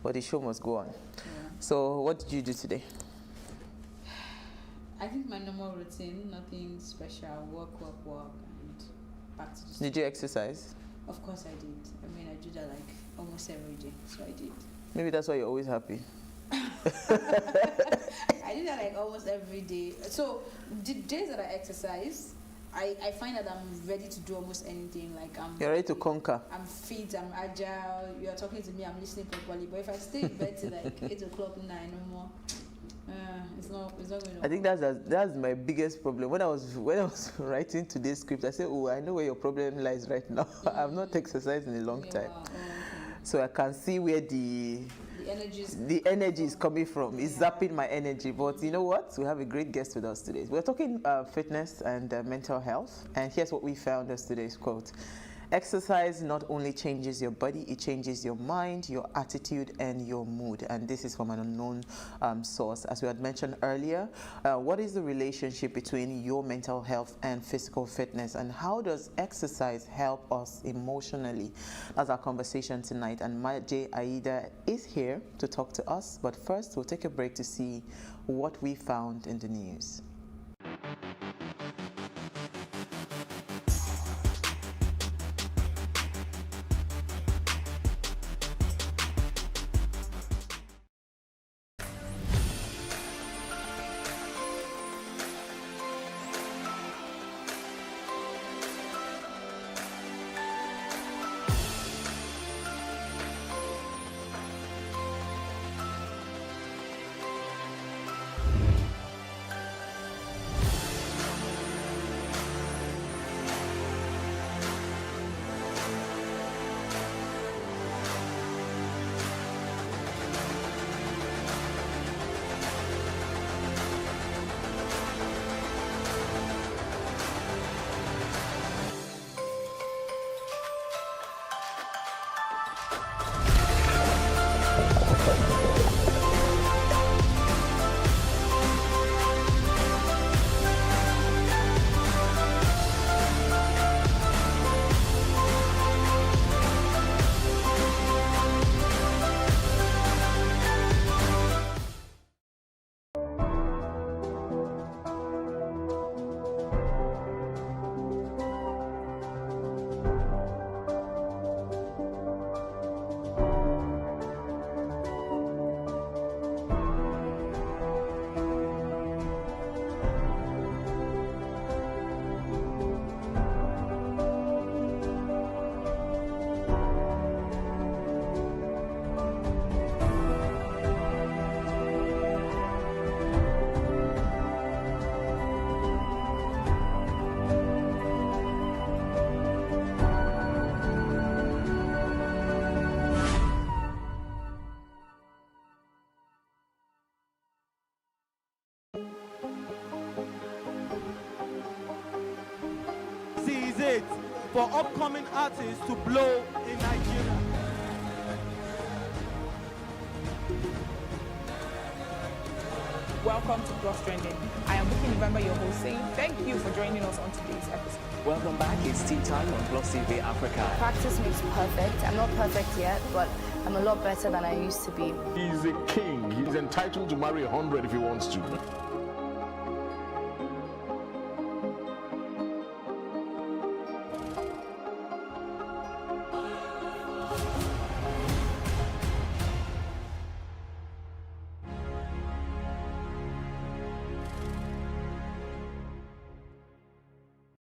but the show must go on. Yeah. So what did you do today? I think my normal routine, nothing special, work, and back to the Did you exercise? Of course I did. I mean, I do that like almost every day, so I did. Maybe that's why you're always happy. I do that like almost every day. So the days that I exercise, I find that I'm ready to do almost anything. Like you're ready to conquer. I'm fit, I'm agile. You're talking to me, I'm listening properly. But if I stay in bed till like 8 o'clock, 9 no more, it's not going to. I think that's my biggest problem. When I was writing today's script, I said, oh, I know where your problem lies right now. I've not exercised in a long time, so I can see where the energy is coming from. It's zapping my energy. But you know what? We have a great guest with us today. We're talking fitness and mental health. And here's what we found as today's quote. Exercise not only changes your body, it changes your mind, your attitude, and your mood. And this is from an unknown source. As we had mentioned earlier, what is the relationship between your mental health and physical fitness? And how does exercise help us emotionally? That's our conversation tonight. And Maje Aida is here to talk to us. But first, we'll take a break to see what we found in the news. It for upcoming artists to blow in Nigeria. Welcome to Plus Trending. I am Bookie November, your host, saying thank you for joining us on today's episode. Welcome back. It's tea time on PlusTvAfrica. Practice makes perfect. I'm not perfect yet, but I'm a lot better than I used to be. He's a king. He's entitled to marry 100 if he wants to.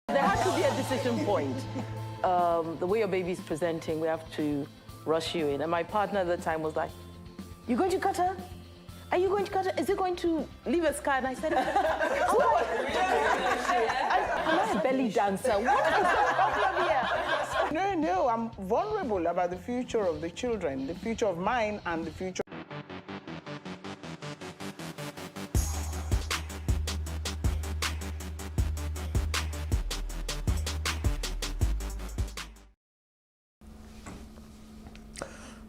There has to be a decision point. The way your baby's presenting, we have to rush you in. And my partner at the time was like, "You going to cut her? Are you going to cut her? Is it going to leave a scar?" And I said, "What? Am I a belly dancer? What is the problem here?" No, I'm vulnerable about the future of the children, the future of mine and the future.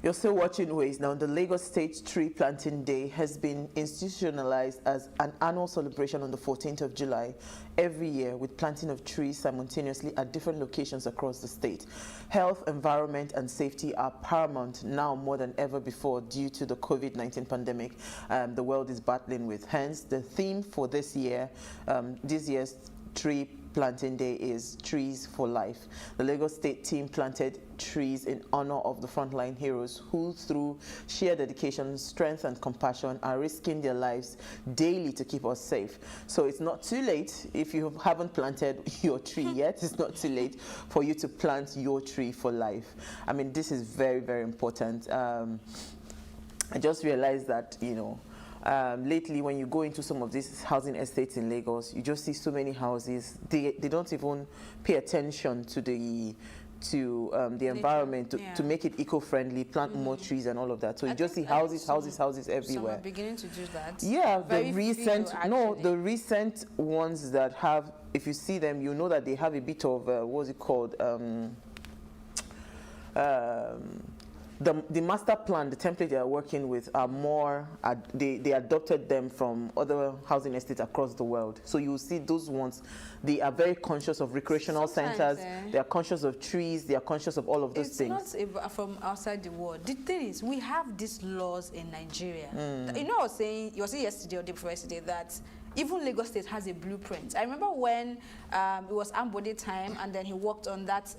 You're still watching Ways. Now, the Lagos State Tree Planting Day has been institutionalized as an annual celebration on the 14th of July every year, with planting of trees simultaneously at different locations across the state. Health, environment, and safety are paramount now more than ever before due to the COVID-19 pandemic the world is battling with. Hence, the theme for this year's Tree Planting Day is Trees for Life. The Lagos State team planted trees in honor of the frontline heroes who, through sheer dedication, strength, and compassion, are risking their lives daily to keep us safe. So it's not too late. If you haven't planted your tree yet, it's not too late for you to plant your tree for life. I mean, this is very, very important. I just realized that, you know, lately, when you go into some of these housing estates in Lagos, you just see so many houses. They don't even pay attention to the environment to make it eco-friendly, plant more trees and all of that. So you just see houses everywhere. Some are beginning to do that. Yeah, Very the recent ones that have, if you see them, you know that they have a bit of what's it called? The master plan, the template they are working with are more, they adopted them from other housing estates across the world. So you will see those ones, they are very conscious of recreational centers, they are conscious of trees, they are conscious of all of those things. It's not from outside the world. The thing is, we have these laws in Nigeria. You know, you were saying yesterday or the day before yesterday that even Lagos State has a blueprint. I remember when it was Ambode time, and then he walked on that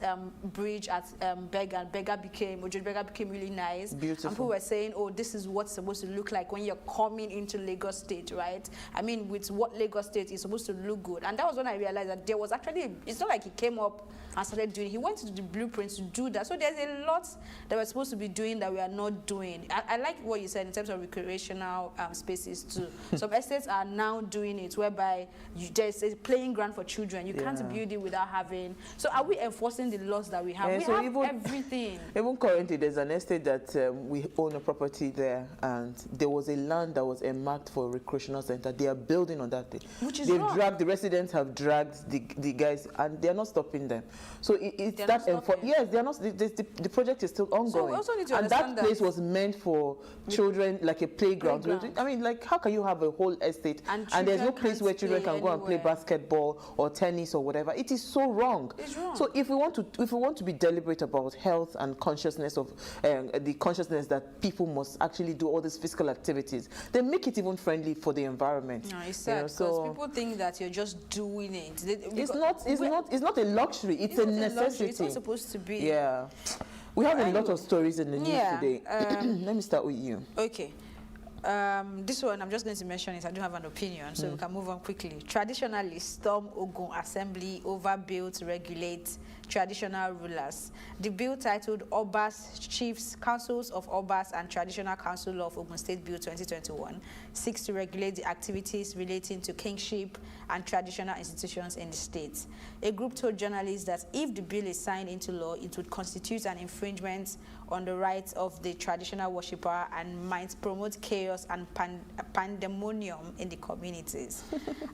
bridge at Bega, and Bega became really nice. Beautiful. And people were saying, oh, this is what's supposed to look like when you're coming into Lagos State, right? I mean, with what Lagos State is supposed to look good. And that was when I realized that there was actually, it's not like he came up and started doing it. He went to the blueprints to do that. So there's a lot that we're supposed to be doing that we are not doing. I like what you said in terms of recreational spaces too. Some estates are now doing it, whereby there's a playing ground for children. You can't build it without having. So are we enforcing the laws that we have? We have everything. Even currently, there's an estate that we own a property there, and there was a land that was earmarked for a recreational center. They are building on that thing. Which is wrong. The residents have dragged the guys, and they're not stopping them. So it's that yes, they are not. The project is still ongoing. So we also need to understand that place was meant for children, like a playground. I mean, like, how can you have a whole estate and there's no place where children can go and play basketball or tennis or whatever? It is so wrong. It's wrong. So if we want to be deliberate about health and consciousness of the consciousness that people must actually do all these physical activities, then make it even friendly for the environment. No, it's sad, because people think that you're just doing it. It's not a luxury. It's a necessity. It's not supposed to be. Yeah. We have a lot of stories in the news today. Let me start with you. Okay. This one, I'm just going to mention it. I don't have an opinion, so we can move on quickly. Traditionally, storm Ogun Assembly over bill to regulate traditional rulers. The bill, titled Obas, Chiefs, Councils of Obas and Traditional Council of Ogun State Bill 2021, seeks to regulate the activities relating to kingship and traditional institutions in the state. A group told journalists that if the bill is signed into law, it would constitute an infringement on the rights of the traditional worshipper and might promote chaos and pandemonium in the communities.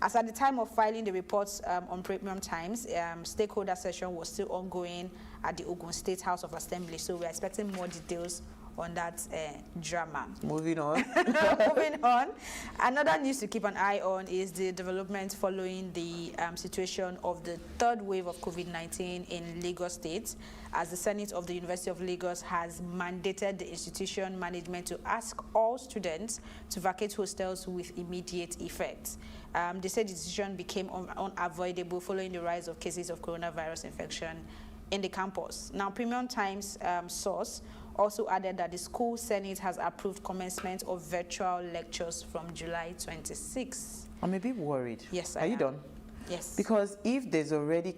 As at the time of filing the reports on Premium Times, stakeholder session was still ongoing at the Ogun State House of Assembly, so we're expecting more details on that drama. Moving on. Moving on. Another news to keep an eye on is the development following the situation of the third wave of COVID-19 in Lagos State, as the Senate of the University of Lagos has mandated the institution management to ask all students to vacate hostels with immediate effect. They said the decision became unavoidable following the rise of cases of coronavirus infection in the campus. Now, Premium Times source also added that the school senate has approved commencement of virtual lectures from July 26. I'm a bit worried. Yes, Are you done? Yes. Because if there's already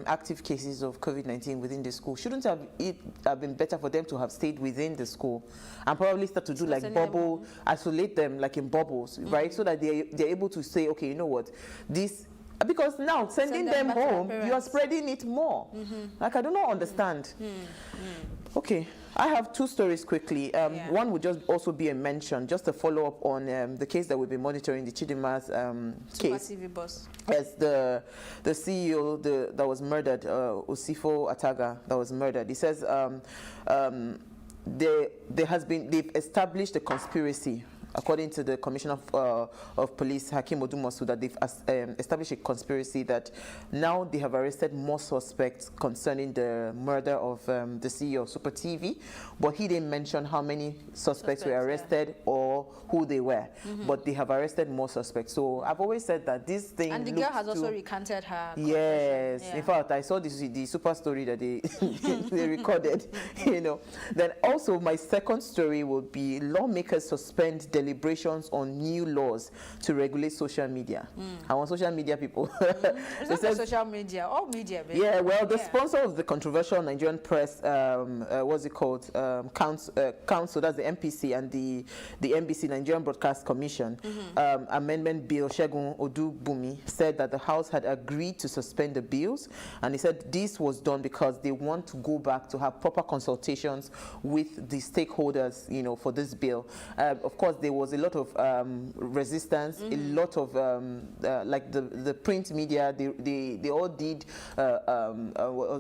active cases of COVID-19 within the school, shouldn't it have been better for them to have stayed within the school and probably start to do like isolate them like in bubbles, right? So that they're able to say, okay, you know what, because now sending them home, you are spreading it more. Like, I do not understand. Okay, I have two stories quickly. One would just also be a mention, just a follow-up on the case that we've been monitoring, the Chidima's case. TV boss. Yes, the CEO that was murdered, Osifo Ataga, that was murdered. He says they've established a conspiracy. According to the Commissioner of Police, Hakim Odumosu, that they've established a conspiracy that now they have arrested more suspects concerning the murder of the CEO of Super TV, but he didn't mention how many suspects were arrested or who they were. But they have arrested more suspects. So I've always said that this thing. And the girl has also recanted her. Yes, in fact, I saw the super story that they they recorded. You know. Then also my second story would be lawmakers suspend deliberations on new laws to regulate social media. I want social media people. It's not social media, all media, baby. Yeah, well, the sponsor of the controversial Nigerian press, what's it called, council, that's the MPC, and the NBC, Nigerian Broadcast Commission, amendment bill, Shegun Odubumi, said that the House had agreed to suspend the bills, and he said this was done because they want to go back to have proper consultations with the stakeholders, you know, for this bill. Of course, there was a lot of resistance, a lot of like the print media, they all did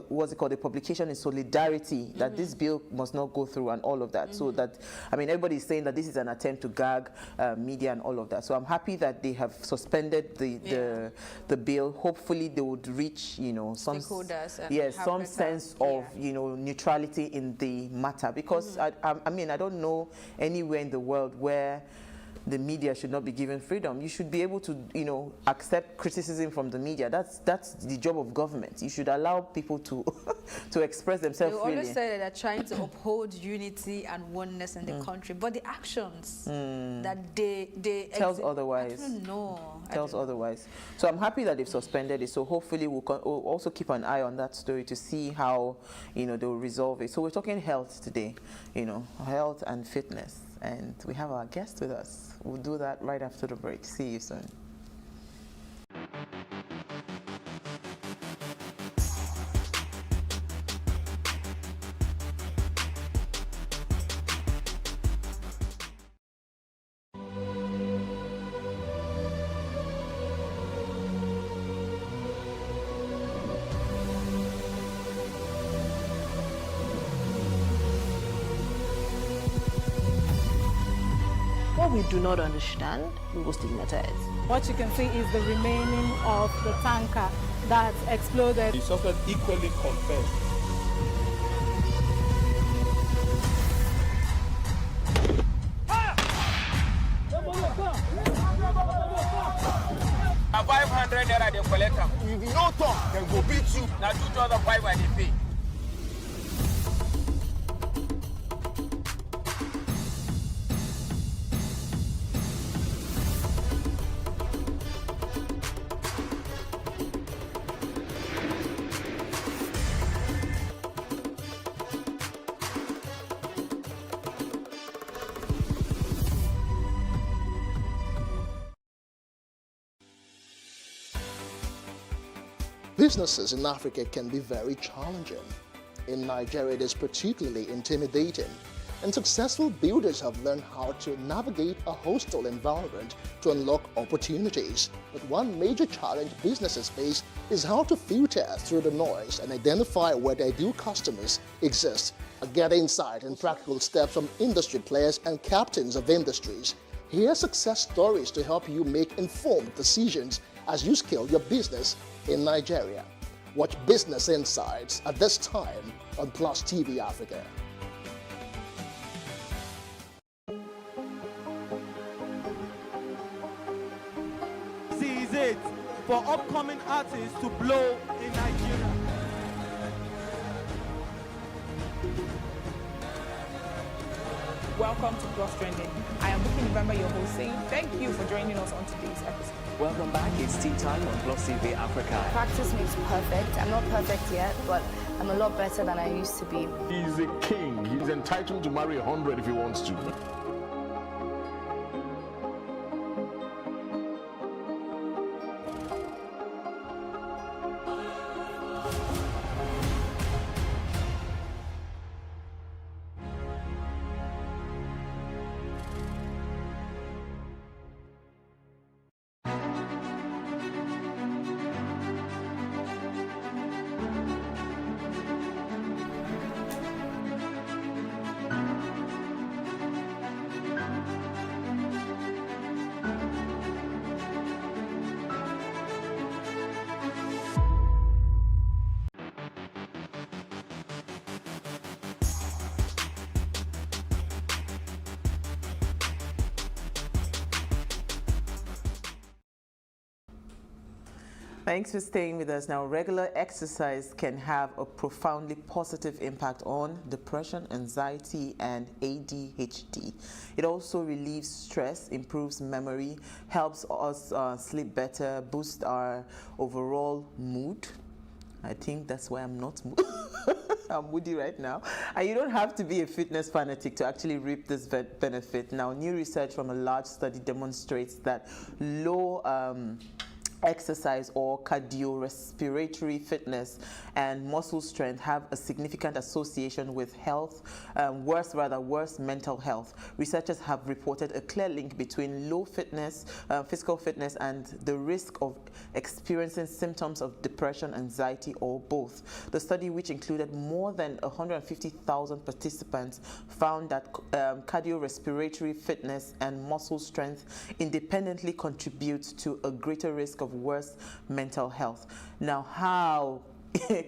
what's it called, a publication in solidarity that this bill must not go through and all of that. So that, I mean, everybody is saying that this is an attempt to gag media and all of that. So I'm happy that they have suspended the bill. Hopefully they would reach, you know, some some sense of, you know, neutrality in the matter, because I mean, I don't know anywhere in the world where the media should not be given freedom. You should be able to, you know, accept criticism from the media. That's the job of government. You should allow people to to express themselves freely. They always say that they're trying to uphold unity and oneness in the country, but the actions that they tells otherwise. I don't know. Tells otherwise. So I'm happy that they've suspended it. So hopefully we'll also keep an eye on that story to see how, you know, they'll resolve it. So we're talking health today, you know, health and fitness. And we have our guest with us. We'll do that right after the break. See you soon. What we do not understand, we will stigmatize. What you can see is the remaining of the tanker that exploded. The suspect equally confessed. A 500 naira they collect them. If you no talk, then go beat you. Now 2,500 and they pay. Businesses in Africa can be very challenging. In Nigeria, it is particularly intimidating, and successful builders have learned how to navigate a hostile environment to unlock opportunities. But one major challenge businesses face is how to filter through the noise and identify where their ideal customers exist. Get insight and practical steps from industry players and captains of industries. Hear success stories to help you make informed decisions as you scale your business in Nigeria. Watch Business Insights at this time on PlusTvAfrica. Seize it for upcoming artists to blow in Nigeria. Welcome to Plus Trending. I am Booking November, your host, saying thank you for joining us on today's episode. Welcome back. It's tea time on PlusTvAfrica. Practice makes perfect. I'm not perfect yet, but I'm a lot better than I used to be. He's a king. He's entitled to marry 100 if he wants to. Thanks for staying with us. Now, regular exercise can have a profoundly positive impact on depression, anxiety, and ADHD. It also relieves stress, improves memory, helps us sleep better, boosts our overall mood. I think that's why I'm not I'm moody right now. And you don't have to be a fitness fanatic to actually reap this benefit. Now, new research from a large study demonstrates that low exercise or cardiorespiratory fitness and muscle strength have a significant association with health, worse mental health. Researchers have reported a clear link between low fitness, physical fitness, and the risk of experiencing symptoms of depression, anxiety, or both. The study, which included more than 150,000 participants, found that cardiorespiratory fitness and muscle strength independently contribute to a greater risk of worse mental health. Now, how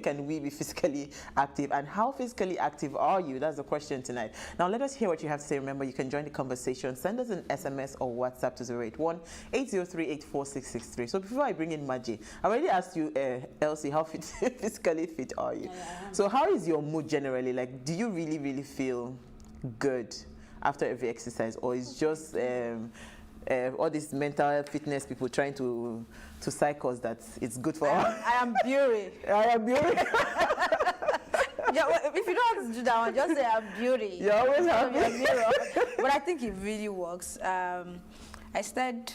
can we be physically active, and how physically active are you? That's the question tonight. Now, let us hear what you have to say. Remember, you can join the conversation. Send us an SMS or WhatsApp to 081-803-84663. So before I bring in Maji, I already asked you, Elsie, how physically fit are you? So how is your mood generally? Like, do you really feel good after every exercise, or is just all these mental fitness people trying to psych us that it's good for us? I am beauty. I am beauty. If you don't have to do that one, just say I'm beauty. You always have me. But I think it really works. I started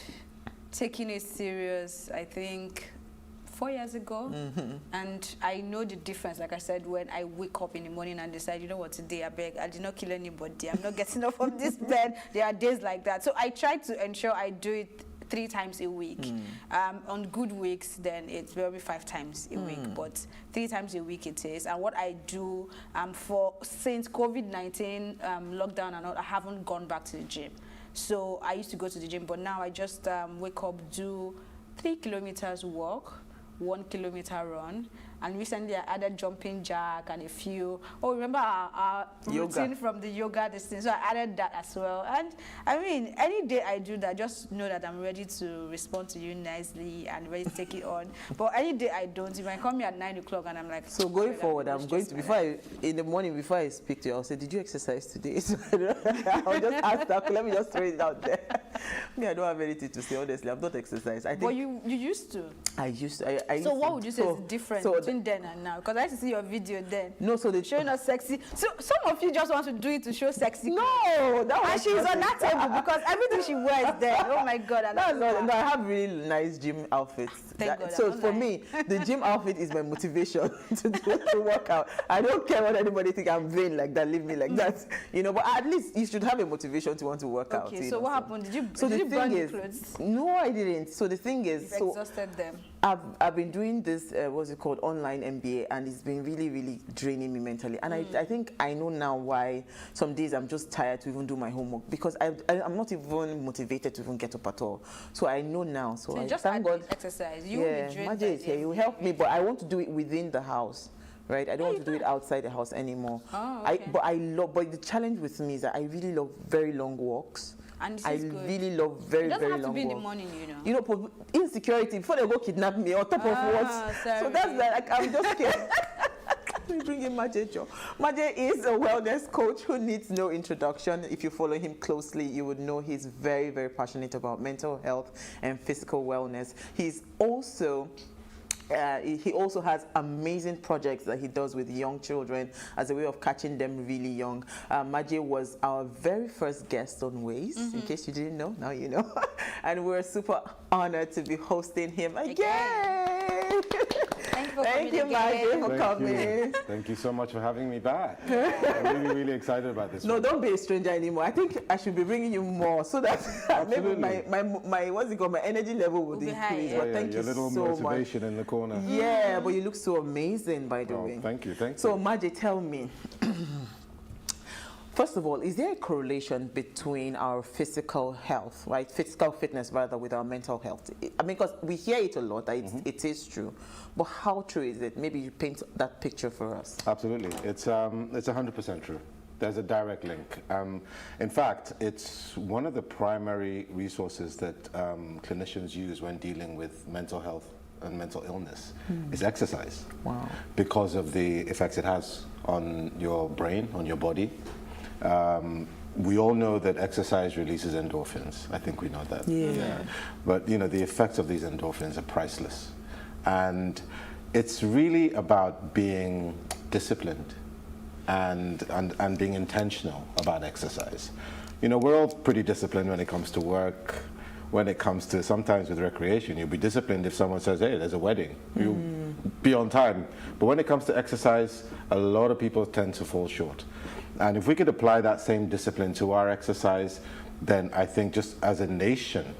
taking it serious, I think, 4 years ago, and I know the difference. Like I said, when I wake up in the morning and decide, you know what, today I did not kill anybody, I'm not getting up from this bed. There are days like that, so I try to ensure I do it 3 times a week. On good weeks, then it's maybe 5 times a week, but 3 times a week it is. And what I do since COVID-19 lockdown and all, I haven't gone back to the gym. So I used to go to the gym, but now I just wake up, do 3 kilometers walk, 1 kilometer run, and recently I added jumping jack and a few. Oh, remember our routine from the yoga distance? So I added that as well. And I mean, any day I do that, just know that I'm ready to respond to you nicely and ready to take it on. But any day I don't, you might call me at 9 o'clock and I'm like. So going forward, I'm going to in the morning before I speak to you, I'll say, did you exercise today? So I'll just ask that. Let me just throw it out there. Me, I don't have anything to say. Honestly, I've not exercised. I think. But you used to. I used to. So what would you say is different between then and now? Because I used to see your video then. No, so they showing us sexy. So some of you just want to do it to show sexy. No, that was. And she's on that table because everything she wears there. Oh my God! No, I have really nice gym outfits. Thank God, so for me, the gym outfit is my motivation to work out. I don't care what anybody think I'm vain like that. Leave me like that, you know. But at least you should have a motivation to want to work out. Okay, so what happened? Did you burn your clothes? No, I didn't. So the thing is, you've exhausted them. I've been doing this what's it called, online MBA, and it's been really draining me mentally. And I think I know now why some days I'm just tired to even do my homework, because I'm not even motivated to even get up at all. So I know now. So I just thank God. Exercise. Maji is here. You help me, but I want to do it within the house. Right, I don't want to do it outside the house anymore. Oh, okay. But the challenge with me is that I really love very long walks. And I really love very long walks. It doesn't have to be in the morning, you know. You know, insecurity before they go kidnap me on top of what. Sorry. So that's like I'm just scared. Let me bring in Maji Joe. Maji is a wellness coach who needs no introduction. If you follow him closely, you would know he's very passionate about mental health and physical wellness. He's also he also has amazing projects that he does with young children as a way of catching them really young. Maji was our very first guest on Ways, in case you didn't know, now you know. And we're super honored to be hosting him again. Thank you, Maji, for coming. Thank you so much for having me back. I'm really excited about this. No, don't be a stranger anymore. I think I should be bringing you more so that maybe my what's it called, my energy level will increase. But thank you so much. Your little motivation in the corner. Yeah, but you look so amazing, by the way. Thank you. So, Maji, tell me. First of all, is there a correlation between our physical health, right, physical fitness rather, with our mental health? I mean, because we hear it a lot, that it is true, but how true is it? Maybe you paint that picture for us. Absolutely, it's 100% true. There's a direct link. In fact, it's one of the primary resources that clinicians use when dealing with mental health and mental illness is exercise. Wow. Because of the effects it has on your brain, on your body. We all know that exercise releases endorphins. I think we know that. Yeah. But you know, the effects of these endorphins are priceless. And it's really about being disciplined and being intentional about exercise. You know, we're all pretty disciplined when it comes to work, when it comes to sometimes with recreation. You'll be disciplined if someone says, hey, there's a wedding. You'll be on time. But when it comes to exercise, a lot of people tend to fall short. And if we could apply that same discipline to our exercise, then I think just as a nation,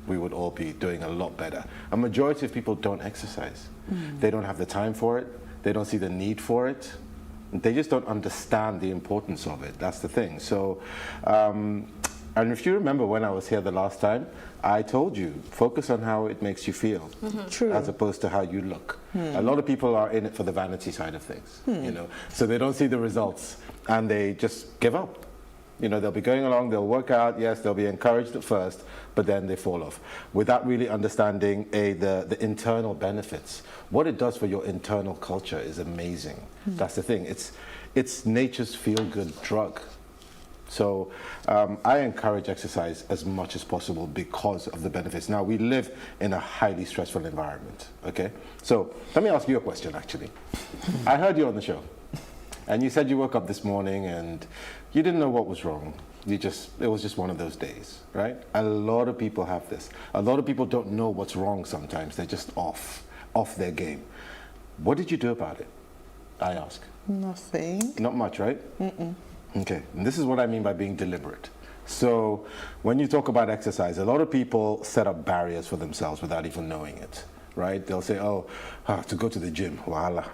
we would all be doing a lot better. A majority of people don't exercise. They don't have the time for it. They don't see the need for it. They just don't understand the importance of it. That's the thing. So, and if you remember when I was here the last time, I told you, focus on how it makes you feel, True. as opposed to how you look. A lot of people are in it for the vanity side of things, you know, so they don't see the results and they just give up. You know, they'll be going along, they'll work out, yes, they'll be encouraged at first, but then they fall off without really understanding the internal benefits. What it does for your internal culture is amazing. That's the thing. It's nature's feel-good drug. So I encourage exercise as much as possible because of the benefits. Now, we live in a highly stressful environment, okay? So let me ask you a question, actually. I heard you on the show, and you said you woke up this morning and you didn't know what was wrong. It was just one of those days, right? A lot of people have this. A lot of people don't know what's wrong sometimes. They're just off their game. What did you do about it, I ask? Nothing. Not much, right? Okay, and this is what I mean by being deliberate. So when you talk about exercise, a lot of people set up barriers for themselves without even knowing it, right? They'll say, to go to the gym, wahala.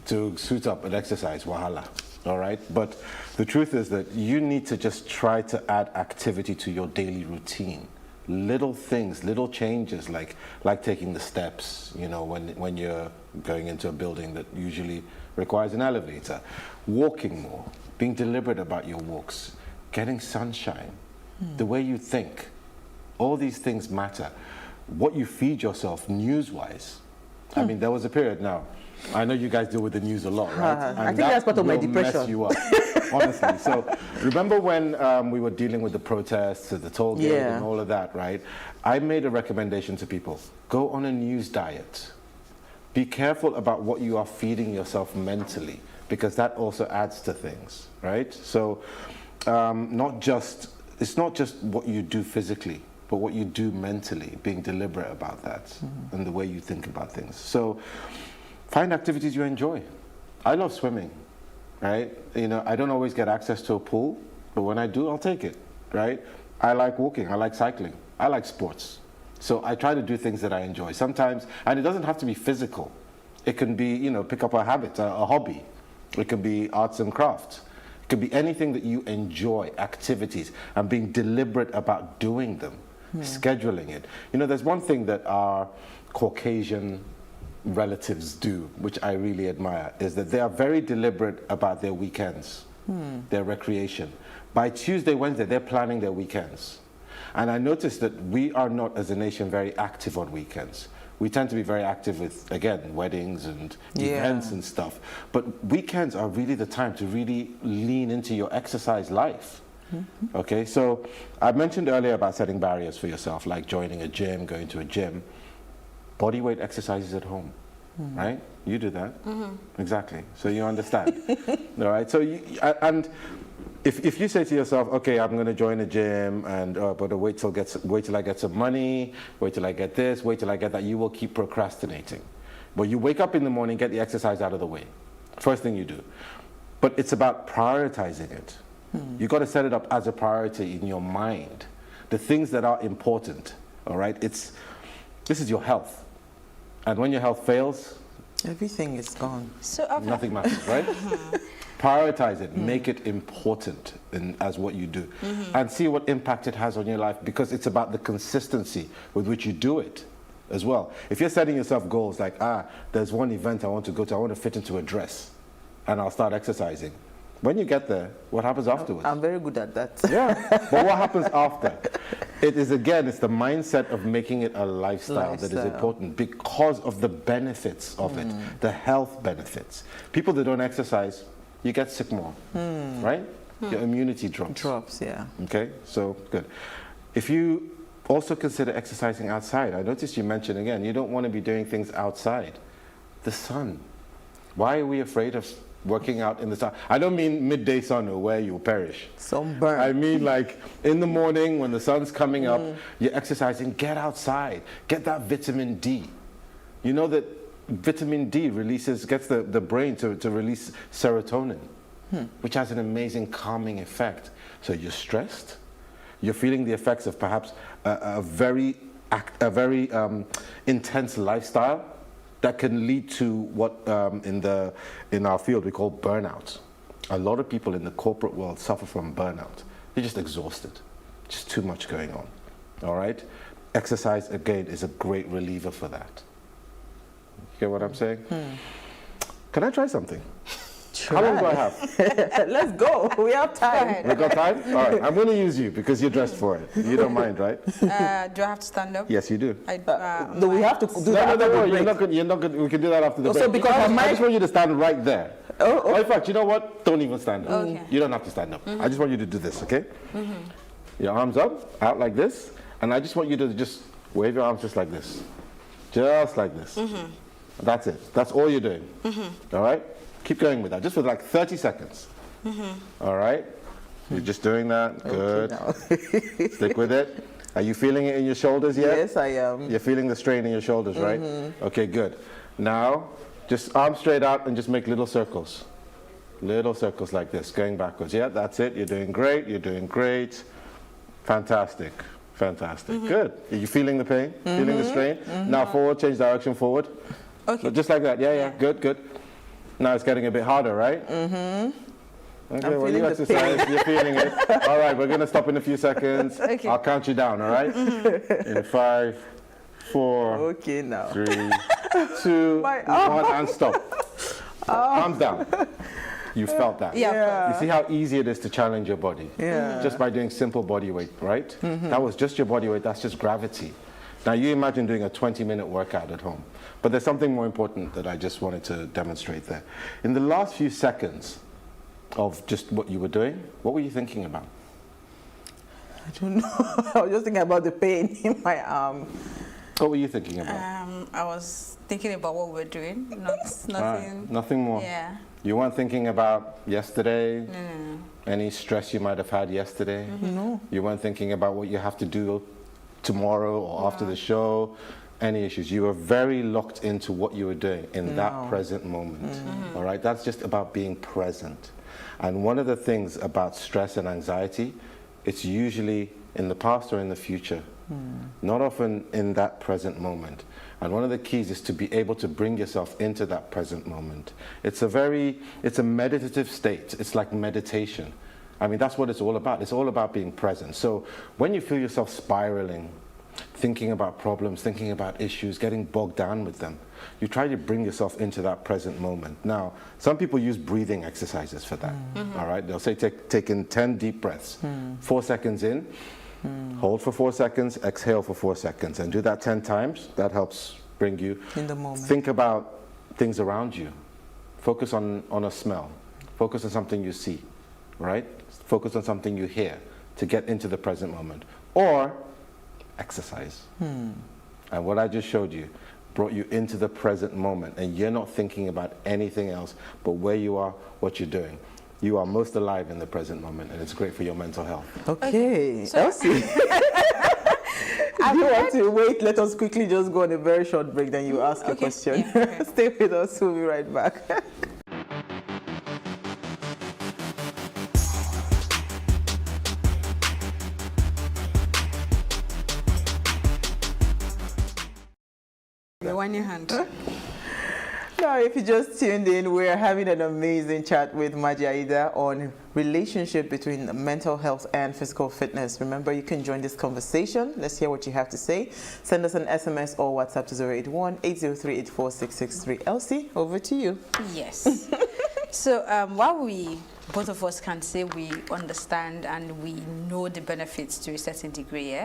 To suit up and exercise, wahala. All right, but the truth is that you need to just try to add activity to your daily routine. Little things, little changes, like taking the steps, you know, when you're going into a building that usually requires an elevator. Walking more, being deliberate about your walks, getting sunshine, the way you think. All these things matter. What you feed yourself news-wise. I mean, there was a period now. I know you guys deal with the news a lot, right? I think that's part of my depression. Mess you up, honestly. So remember when we were dealing with the protests, the toll gate, and all of that, right? I made a recommendation to people. Go on a news diet. Be careful about what you are feeding yourself mentally, because that also adds to things, right? So it's not just what you do physically, but what you do mentally, being deliberate about that and the way you think about things. So find activities you enjoy. I love swimming, right? You know, I don't always get access to a pool, but when I do, I'll take it, right? I like walking, I like cycling, I like sports. So I try to do things that I enjoy. Sometimes, and it doesn't have to be physical. It can be, you know, pick up a habit, a hobby. It can be arts and crafts. It can be anything that you enjoy, activities, and being deliberate about doing them, scheduling it. You know, there's one thing that our Caucasian relatives do, which I really admire, is that they are very deliberate about their weekends, their recreation. By Tuesday, Wednesday, they're planning their weekends. And I noticed that we are not, as a nation, very active on weekends. We tend to be very active with, again, weddings and events and stuff. But weekends are really the time to really lean into your exercise life. Okay, so I mentioned earlier about setting barriers for yourself, like joining a gym, going to a gym. Body weight exercises at home, right? You do that. Exactly. So you understand. All right. So if you say to yourself, okay, I'm going to join a gym, and but wait till I get some money, wait till I get this, wait till I get that, you will keep procrastinating. But you wake up in the morning, get the exercise out of the way. First thing you do. But it's about prioritizing it. You got to set it up as a priority in your mind. The things that are important. All right. This is your health. And when your health fails, everything is gone. So nothing matters, right? Prioritize it, make it important as what you do, and see what impact it has on your life, because it's about the consistency with which you do it as well. If you're setting yourself goals like, there's one event I want to go to, I want to fit into a dress, and I'll start exercising. When you get there, what happens afterwards? I'm very good at that. Yeah, but what happens after? It is, again, it's the mindset of making it a lifestyle that is important because of the benefits of it, the health benefits. People that don't exercise, you get sick more, right? Your immunity drops. Drops, yeah. Okay, so good. If you also consider exercising outside, I noticed you mentioned again, you don't want to be doing things outside. The sun. Why are we afraid of working out in the sun? I don't mean midday sun or where you'll perish. Sunburn. I mean like in the morning when the sun's coming up, you're exercising, get outside, get that vitamin D. You know that vitamin D gets the brain to release serotonin, which has an amazing calming effect. So you're stressed, you're feeling the effects of perhaps a very intense lifestyle that can lead to what in our field we call burnout. A lot of people in the corporate world suffer from burnout. They're just exhausted, just too much going on, all right? Exercise, again, is a great reliever for that. You get what I'm saying? Can I try something? How long do I have? Let's go. We have time. We got time? All right. I'm going to use you because you're dressed for it. You don't mind, right? Do I have to stand up? Yes, you do. No, we have to do that. No, you're not good. We can do that after the break. So because I just want you to stand right there. Oh. In fact, you know what? Don't even stand up. Okay. You don't have to stand up. I just want you to do this, okay? Your arms up, out like this. And I just want you to just wave your arms just like this. Just like this. That's it. That's all you're doing. All right? Keep going with that, just for like 30 seconds. All right? You're just doing that. Good. Okay, Stick with it. Are you feeling it in your shoulders yet? Yes, I am. You're feeling the strain in your shoulders, right? Okay, good. Now, just arms straight out and just make little circles. Little circles like this, going backwards. Yeah, that's it. You're doing great. You're doing great. Fantastic. Fantastic. Good. Are you feeling the pain? Feeling the strain? Now forward, change direction forward. Okay. So just like that. Yeah. Good, good. Now it's getting a bit harder, right? Okay, well, you exercise, you're feeling it. All right, we're going to stop in a few seconds. Okay. I'll count you down, all right? In 5, 4, okay, now. 3, 2, 1, and stop. Arms down. You felt that. Yeah. You see how easy it is to challenge your body? Yeah. Just by doing simple body weight, right? That was just your body weight, that's just gravity. Now you imagine doing a 20-minute workout at home. But there's something more important that I just wanted to demonstrate there. In the last few seconds of just what you were doing, what were you thinking about? I don't know. I was just thinking about the pain in my arm. What were you thinking about? I was thinking about what we're doing, nothing. Nothing more? Yeah. You weren't thinking about yesterday? No. Any stress you might have had yesterday? No. You weren't thinking about what you have to do tomorrow or after the show? Any issues? You were very locked into what you were doing in that present moment. All right? That's just about being present. And one of the things about stress and anxiety, it's usually in the past or in the future, not often in that present moment. And one of the keys is to be able to bring yourself into that present moment. It's a meditative state. It's like meditation. I mean, that's what it's all about. It's all about being present. So when you feel yourself spiraling, thinking about problems, thinking about issues, getting bogged down with them, you try to bring yourself into that present moment. Now, some people use breathing exercises for that. All right? They'll say take in 10 deep breaths. 4 seconds in, hold for 4 seconds, exhale for 4 seconds, and do that 10 times. That helps bring you in the moment. Think about things around you. Focus on a smell. Focus on something you see, right? Focus on something you hear to get into the present moment. Or exercise. And what I just showed you brought you into the present moment, and you're not thinking about anything else but where you are, what you're doing. You are most alive in the present moment, and it's great for your mental health. Okay. Elsie. If you want to wait, let us quickly just go on a very short break, then you ask a question. Yeah, stay with us, we'll be right back. The one in hand. Now, if you just tuned in, we're having an amazing chat with Majaida on relationship between mental health and physical fitness. Remember, you can join this conversation. Let's hear what you have to say. Send us an SMS or WhatsApp to 081-803-84663. Elsie, over to you. Yes. So while both of us can say we understand and we know the benefits to a certain degree,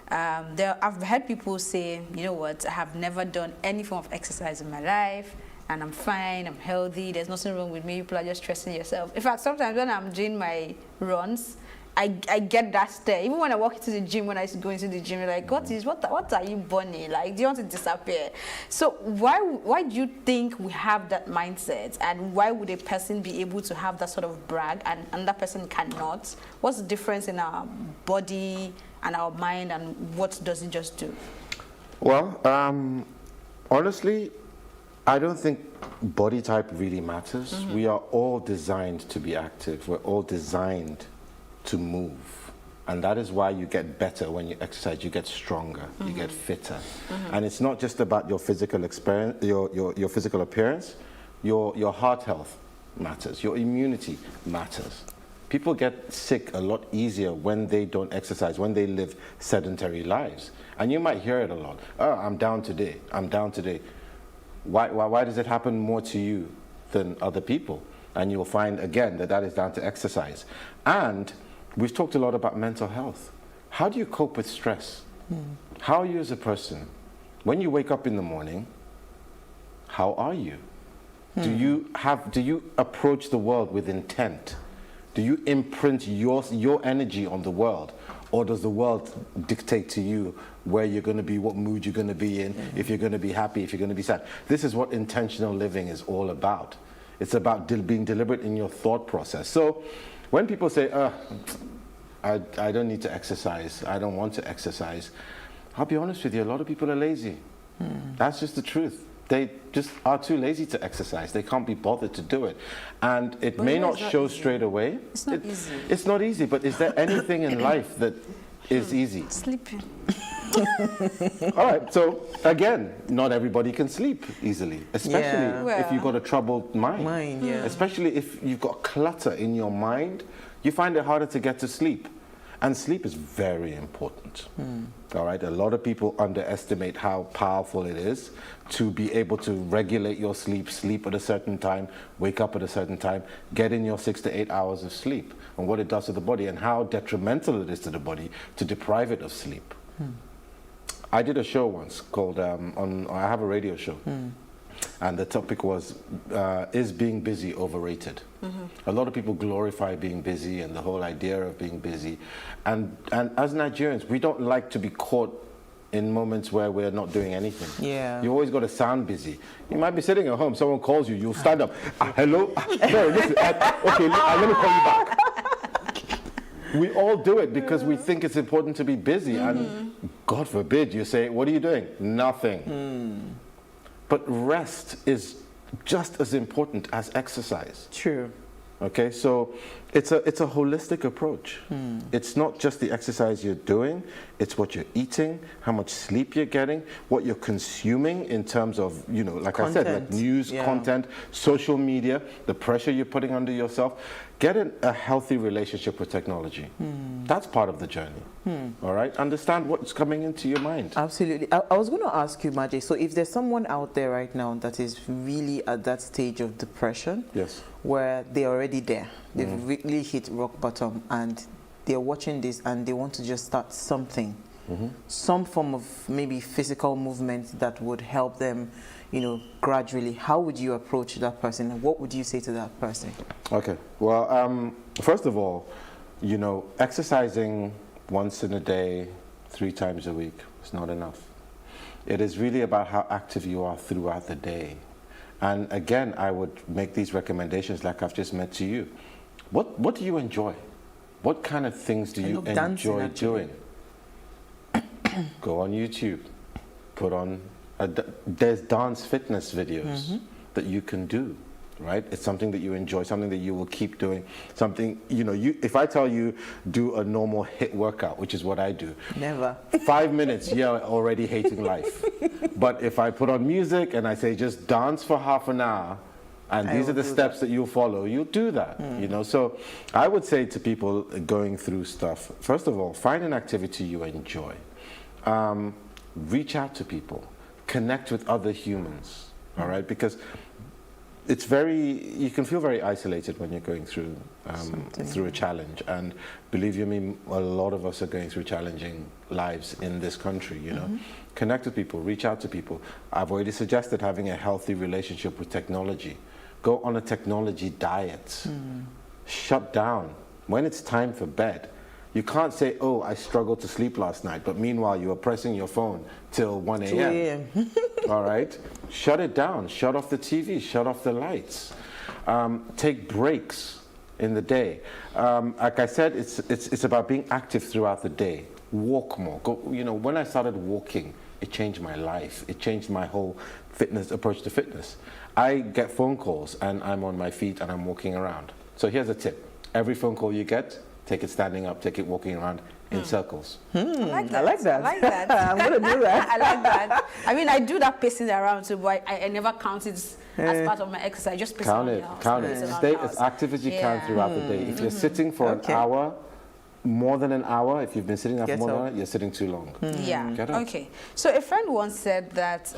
I've heard people say, you know what, I have never done any form of exercise in my life, and I'm fine, I'm healthy, there's nothing wrong with me, people are just stressing yourself. In fact, sometimes when I'm doing my runs, I get that stare. Even when I walk into the gym, when I used to go into the gym, you're like, what are you burning? Like, do you want to disappear? So why do you think we have that mindset? And why would a person be able to have that sort of brag and another person cannot? What's the difference in our body and our mind, and what does it just do? Well, honestly, I don't think body type really matters. We are all designed to be active. We're all designed to move, and that is why you get better when you exercise. You get stronger, you get fitter, and it's not just about your physical experience, your physical appearance. Your heart health matters. Your immunity matters. People get sick a lot easier when they don't exercise, when they live sedentary lives, and you might hear it a lot. Oh, I'm down today. I'm down today. Why does it happen more to you than other people? And you'll find again that is down to exercise. And we've talked a lot about mental health. How do you cope with stress? How are you as a person? When you wake up in the morning, how are you? Do you approach the world with intent? Do you imprint your energy on the world? Or does the world dictate to you where you're going to be, what mood you're going to be in, if you're going to be happy, if you're going to be sad? This is what intentional living is all about. It's about being deliberate in your thought process. So when people say, I don't need to exercise, I don't want to exercise, I'll be honest with you, a lot of people are lazy. That's just the truth. They just are too lazy to exercise. They can't be bothered to do it. And it may not show straight away. It's not easy. It's not easy, but is there anything in life that is easy? Sleeping. All right, so again, not everybody can sleep easily, especially if you've got a troubled mind. Especially if you've got clutter in your mind, you find it harder to get to sleep. And sleep is very important. All right, a lot of people underestimate how powerful it is to be able to regulate your sleep, sleep at a certain time, wake up at a certain time, get in your 6 to 8 hours of sleep, and what it does to the body and how detrimental it is to the body to deprive it of sleep. I did a show once called, I have a radio show, and the topic was, is being busy overrated? A lot of people glorify being busy and the whole idea of being busy. And as Nigerians, we don't like to be caught in moments where we're not doing anything. You always got to sound busy. You might be sitting at home, someone calls you, you'll stand up. Hello? No, listen, okay, let me call you back. We all do it because we think it's important to be busy. And God forbid you say, what are you doing? Nothing. But rest is just as important as exercise. True. Okay, so it's a holistic approach. It's not just the exercise you're doing, it's what you're eating, how much sleep you're getting, what you're consuming in terms of, you know, like content. I said, like news, content, social media, the pressure you're putting under yourself. Get a healthy relationship with technology. That's part of the journey. All right? Understand what's coming into your mind. Absolutely. I was going to ask you, Maje, so if there's someone out there right now that is really at that stage of depression, where they're already there, they've really hit rock bottom, and they're watching this and they want to just start something, some form of maybe physical movement that would help them, you know, gradually, how would you approach that person and what would you say to that person? Okay, well, first of all, you know, exercising once in a day, 3 times a week is not enough. It is really about how active you are throughout the day. And again, I would make these recommendations like I've just made to you. What do you enjoy? What kind of things do you enjoy doing? Go on YouTube, put on, there's dance fitness videos that you can do, right? It's something that you enjoy, something that you will keep doing, something, you know, if I tell you do a normal HIIT workout, which is what I do. Never. 5 minutes, you're already hating life. But if I put on music and I say just dance for half an hour, and these are the steps that you'll follow, you'll do that, you know? So I would say to people going through stuff, first of all, find an activity you enjoy. Reach out to people. Connect with other humans, all right? Because it's you can feel very isolated when you're going through a challenge. And believe you me, a lot of us are going through challenging lives in this country, you know. Connect with people, reach out to people. I've already suggested having a healthy relationship with technology. Go on a technology diet. Shut down. When it's time for bed, you can't say, oh, I struggled to sleep last night, but meanwhile you are pressing your phone till 1 a.m. 2 a.m. All right? Shut it down. Shut off the TV. Shut off the lights. Take breaks in the day. Like I said, it's about being active throughout the day. Walk more. Go, you know, when I started walking, it changed my life. It changed my whole approach to fitness. I get phone calls and I'm on my feet and I'm walking around. So here's a tip. Every phone call you get, take it standing up, take it walking around in circles. I like that. I like that. I like that. I'm going to do that. I like that. I mean, I do that pacing around too, but I never count it as part of my exercise. Just pace around the house. Count it. Stay as active as you can throughout the day. If you're sitting for an hour, more than an hour, if you've been sitting there for more than an hour, you're sitting too long. Yeah. Okay. So a friend once said that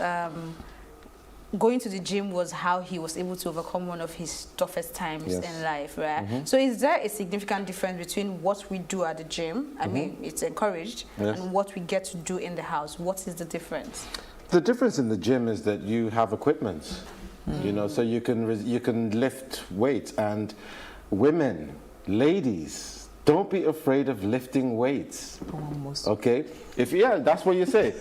going to the gym was how he was able to overcome one of his toughest times in life, right? So is there a significant difference between what we do at the gym, I mean, it's encouraged, and what we get to do in the house? What is the difference? The difference in the gym is that you have equipment, you know, so you can lift weights. And women, ladies, don't be afraid of lifting weights. Okay? That's what you say.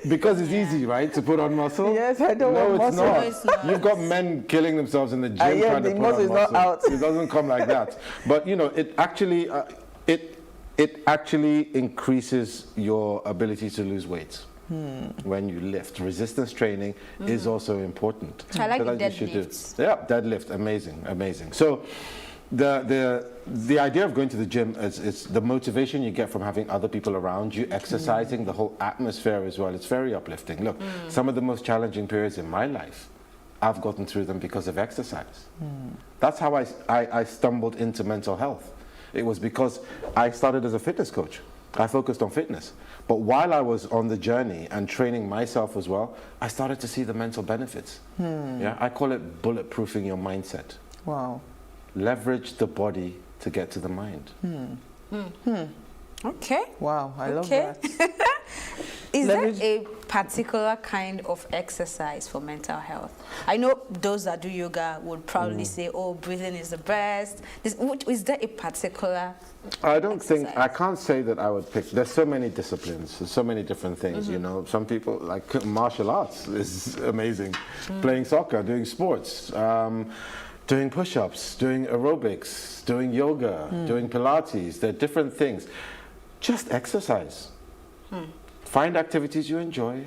Because it's easy, right, to put on muscle? Yes, I don't want muscle. No, it's not. You've got men killing themselves in the gym trying to put on muscle. Is not out. It doesn't come like that. But, you know, it actually increases your ability to lose weight. When you lift. Resistance training is also important. I like the deadlifts. Yeah, deadlift, amazing. So the idea of going to the gym is the motivation you get from having other people around you, exercising, the whole atmosphere as well. It's very uplifting. Look, some of the most challenging periods in my life, I've gotten through them because of exercise. That's how I stumbled into mental health. It was because I started as a fitness coach. I focused on fitness. But while I was on the journey and training myself as well, I started to see the mental benefits. Yeah, I call it bulletproofing your mindset. Wow. Leverage the body to get to the mind. Okay. Wow, I love that. Is there a particular kind of exercise for mental health? I know those that do yoga would probably say, oh, breathing is the best. Is there a particular I can't say that I would pick. There's so many disciplines, there's so many different things, you know. Some people, like martial arts is amazing. Playing soccer, doing sports, doing push-ups, doing aerobics, doing yoga, doing Pilates. They're different things. Just exercise. Find activities you enjoy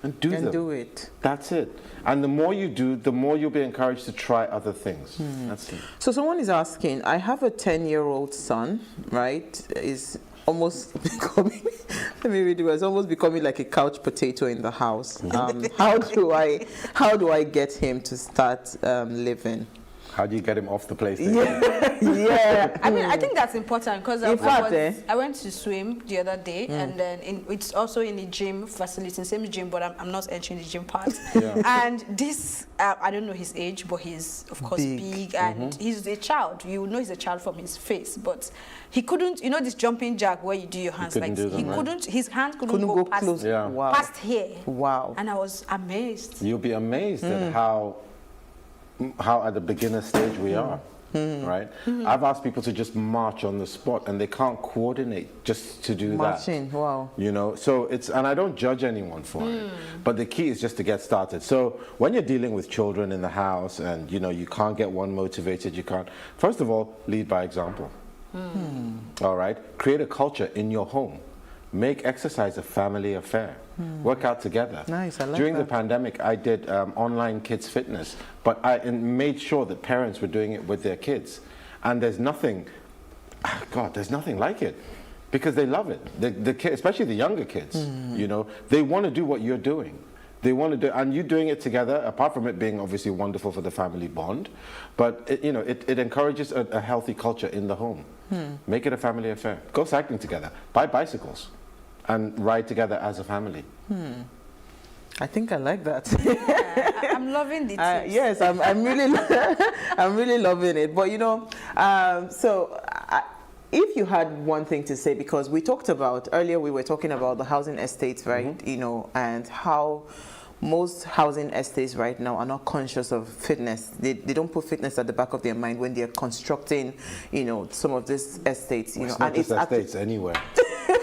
and do them. Do it. That's it. And the more you do, the more you'll be encouraged to try other things. That's it. So someone is asking, I have a 10-year-old son, right? Is almost becoming, let me read it, it's almost becoming like a couch potato in the house. How do I get him to start living? How do you get him off the PlayStation? Yeah. I mean, I think that's important because I went to swim the other day, and then it's also in the gym facility, same gym, but I'm not entering the gym part. And this, I don't know his age, but he's of course big and he's a child. You know he's a child from his face, but he couldn't. You know this jumping jack where you do your hands like he couldn't. His hands couldn't go past, close. Past here. Wow. And I was amazed. You'll be amazed at how at the beginner stage we are, right? I've asked people to just march on the spot and they can't coordinate just to do Marching, that. wow. You know, so and I don't judge anyone for it, but the key is just to get started. So when you're dealing with children in the house and, you know, you can't get one motivated, first of all, lead by example. All right? Create a culture in your home. Make exercise a family affair. Work out together. Nice, I like During that. the pandemic, I did online kids fitness, but I made sure that parents were doing it with their kids. And there's nothing like it, because they love it. The kids, especially the younger kids, you know, they want to do what you're doing. They want to do, and you doing it together, apart from it being obviously wonderful for the family bond, but it encourages a healthy culture in the home. Make it a family affair. Go cycling together. Buy bicycles and ride together as a family. I think I like that. Yeah, I'm loving the tips. Yes, I'm really, I'm really loving it. But you know, if you had one thing to say, because we talked about earlier, we were talking about the housing estates, right? You know, and how most housing estates right now are not conscious of fitness. They don't put fitness at the back of their mind when they're constructing, you know, some of these estates. You know, not just estates anywhere.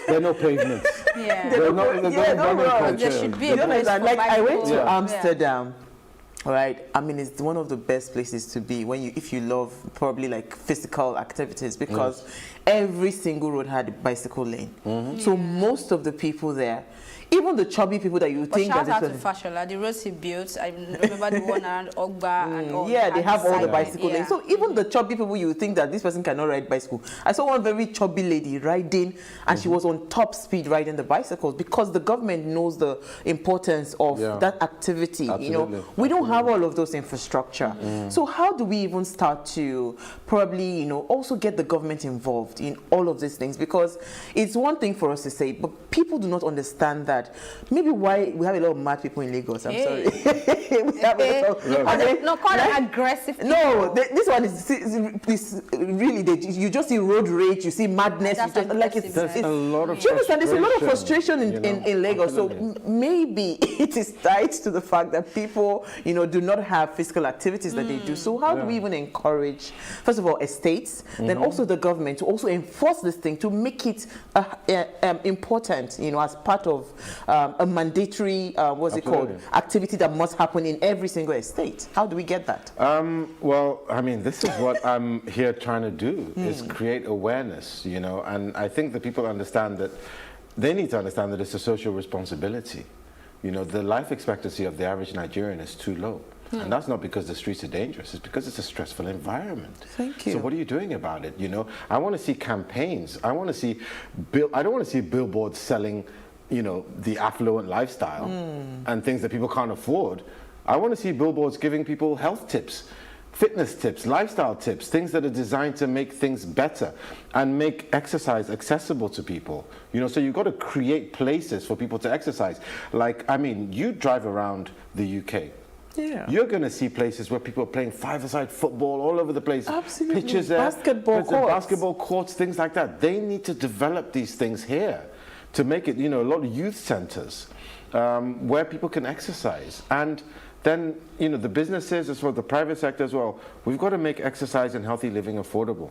There are no pavements. Yeah. There should be a place for like I went to bicycle. Amsterdam. Right, I mean, it's one of the best places to be if you love probably like physical activities, because every single road had a bicycle lane. So most of the people there, even the chubby people that you think shout out to Fashola, the roads he built. I remember the one around Ogba and all. Yeah, they have all the bicycle lanes. So even the chubby people, you think that this person cannot ride bicycle. I saw one very chubby lady riding, and she was on top speed riding the bicycles, because the government knows the importance of that activity. Absolutely. You know, we don't have all of those infrastructure. So how do we even start to probably, you know, also get the government involved in all of these things? Because it's one thing for us to say, but people do not understand that. Maybe why we have a lot of mad people in Lagos. I'm sorry. We have a lot of, call it aggressive people. No, this one is really, you just see road rage, you see madness. You just, like it's a lot of frustration. There's a lot of frustration in Lagos. Absolutely. So maybe it is tied to the fact that people, you know, do not have physical activities that they do. So how do we even encourage, first of all, estates, then also the government to also enforce this thing, to make it important, you know, as part of a mandatory, activity that must happen in every single estate? How do we get that? Well, I mean, this is what I'm here trying to do, is create awareness, you know, and I think that people understand that, they need to understand that it's a social responsibility. You know, the life expectancy of the average Nigerian is too low. And that's not because the streets are dangerous, it's because it's a stressful environment. Thank you. So what are you doing about it? You know, I want to see campaigns. I want to see, I don't want to see billboards selling, you know, the affluent lifestyle and things that people can't afford. I want to see billboards giving people health tips, fitness tips, lifestyle tips, things that are designed to make things better and make exercise accessible to people. You know, so you've got to create places for people to exercise. Like, I mean, you drive around the UK. Yeah. You're going to see places where people are playing five-a-side football all over the place. Absolutely. Pitches there, Basketball courts, things like that. They need to develop these things here to make it, you know, a lot of youth centers where people can exercise. And then, you know, the businesses as well, the private sector as well, we've got to make exercise and healthy living affordable.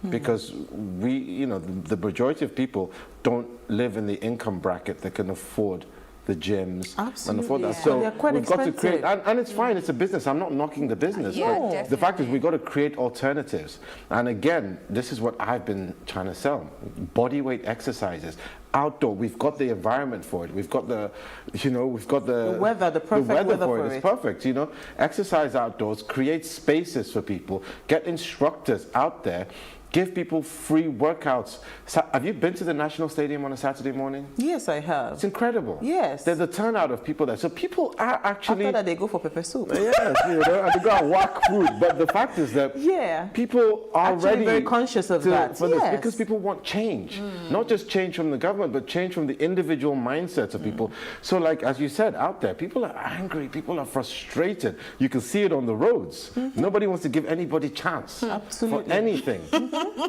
Because we, you know, the majority of people don't live in the income bracket that can afford the gyms and afford that. So we've got to create, and it's fine, it's a business. I'm not knocking the business. But the fact is we've got to create alternatives. And again, this is what I've been trying to sell. Bodyweight exercises, outdoor. We've got the environment for it. We've got the, you know, we've got the weather, the perfect weather for it. It's perfect, you know. Exercise outdoors, create spaces for people, get instructors out there, give people free workouts. Have you been to the National Stadium on a Saturday morning? Yes, I have. It's incredible. Yes. There's a turnout of people there. So people are actually... After that, they go for pepper soup. Yes, you know, and they go and whack food. But the fact is that people are actually very conscious of that. For this, because people want change. Not just change from the government, but change from the individual mindsets of people. So like, as you said, out there, people are angry. People are frustrated. You can see it on the roads. Nobody wants to give anybody chance for anything.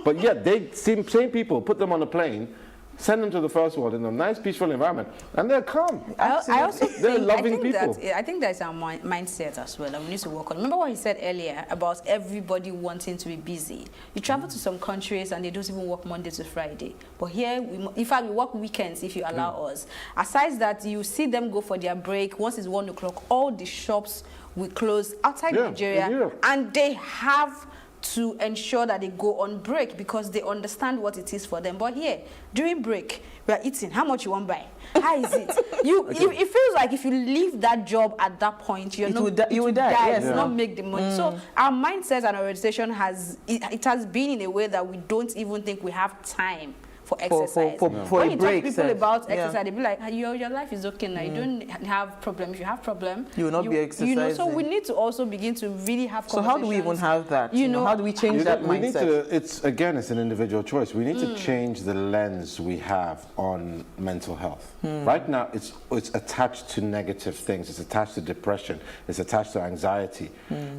But yet, same people, put them on a plane, send them to the first world in a nice, peaceful environment, and they're calm. I also think, they're loving people. I think that's our mindset as well that we need to work on. Remember what he said earlier about everybody wanting to be busy. You travel to some countries and they don't even work Monday to Friday. But here, in fact, we work weekends if you allow us. Aside that, you see them go for their break. Once it's 1 o'clock, all the shops will close outside Nigeria, and they have to ensure that they go on break because they understand what it is for them. But here, during break, we are eating. How much you want to buy? How is it? It feels like if you leave that job at that point, you will die. Yes. Not make the money. So our mindset and our organization has been in a way that we don't even think we have time for exercise. For when you talk to people about exercise, yeah. they be like, your life is okay now. You don't have problem. If you have problem, you will not be exercising. You know, so we need to also begin to really have conversations. So how do we even have that? You know, how do we change that we mindset? Need to, it's an individual choice. We need to change the lens we have on mental health. Right now, it's attached to negative things. It's attached to depression. It's attached to anxiety.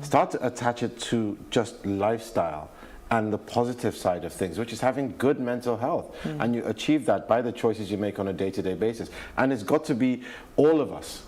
Start to attach it to just lifestyle and the positive side of things, which is having good mental health. And you achieve that by the choices you make on a day-to-day basis. And it's got to be all of us.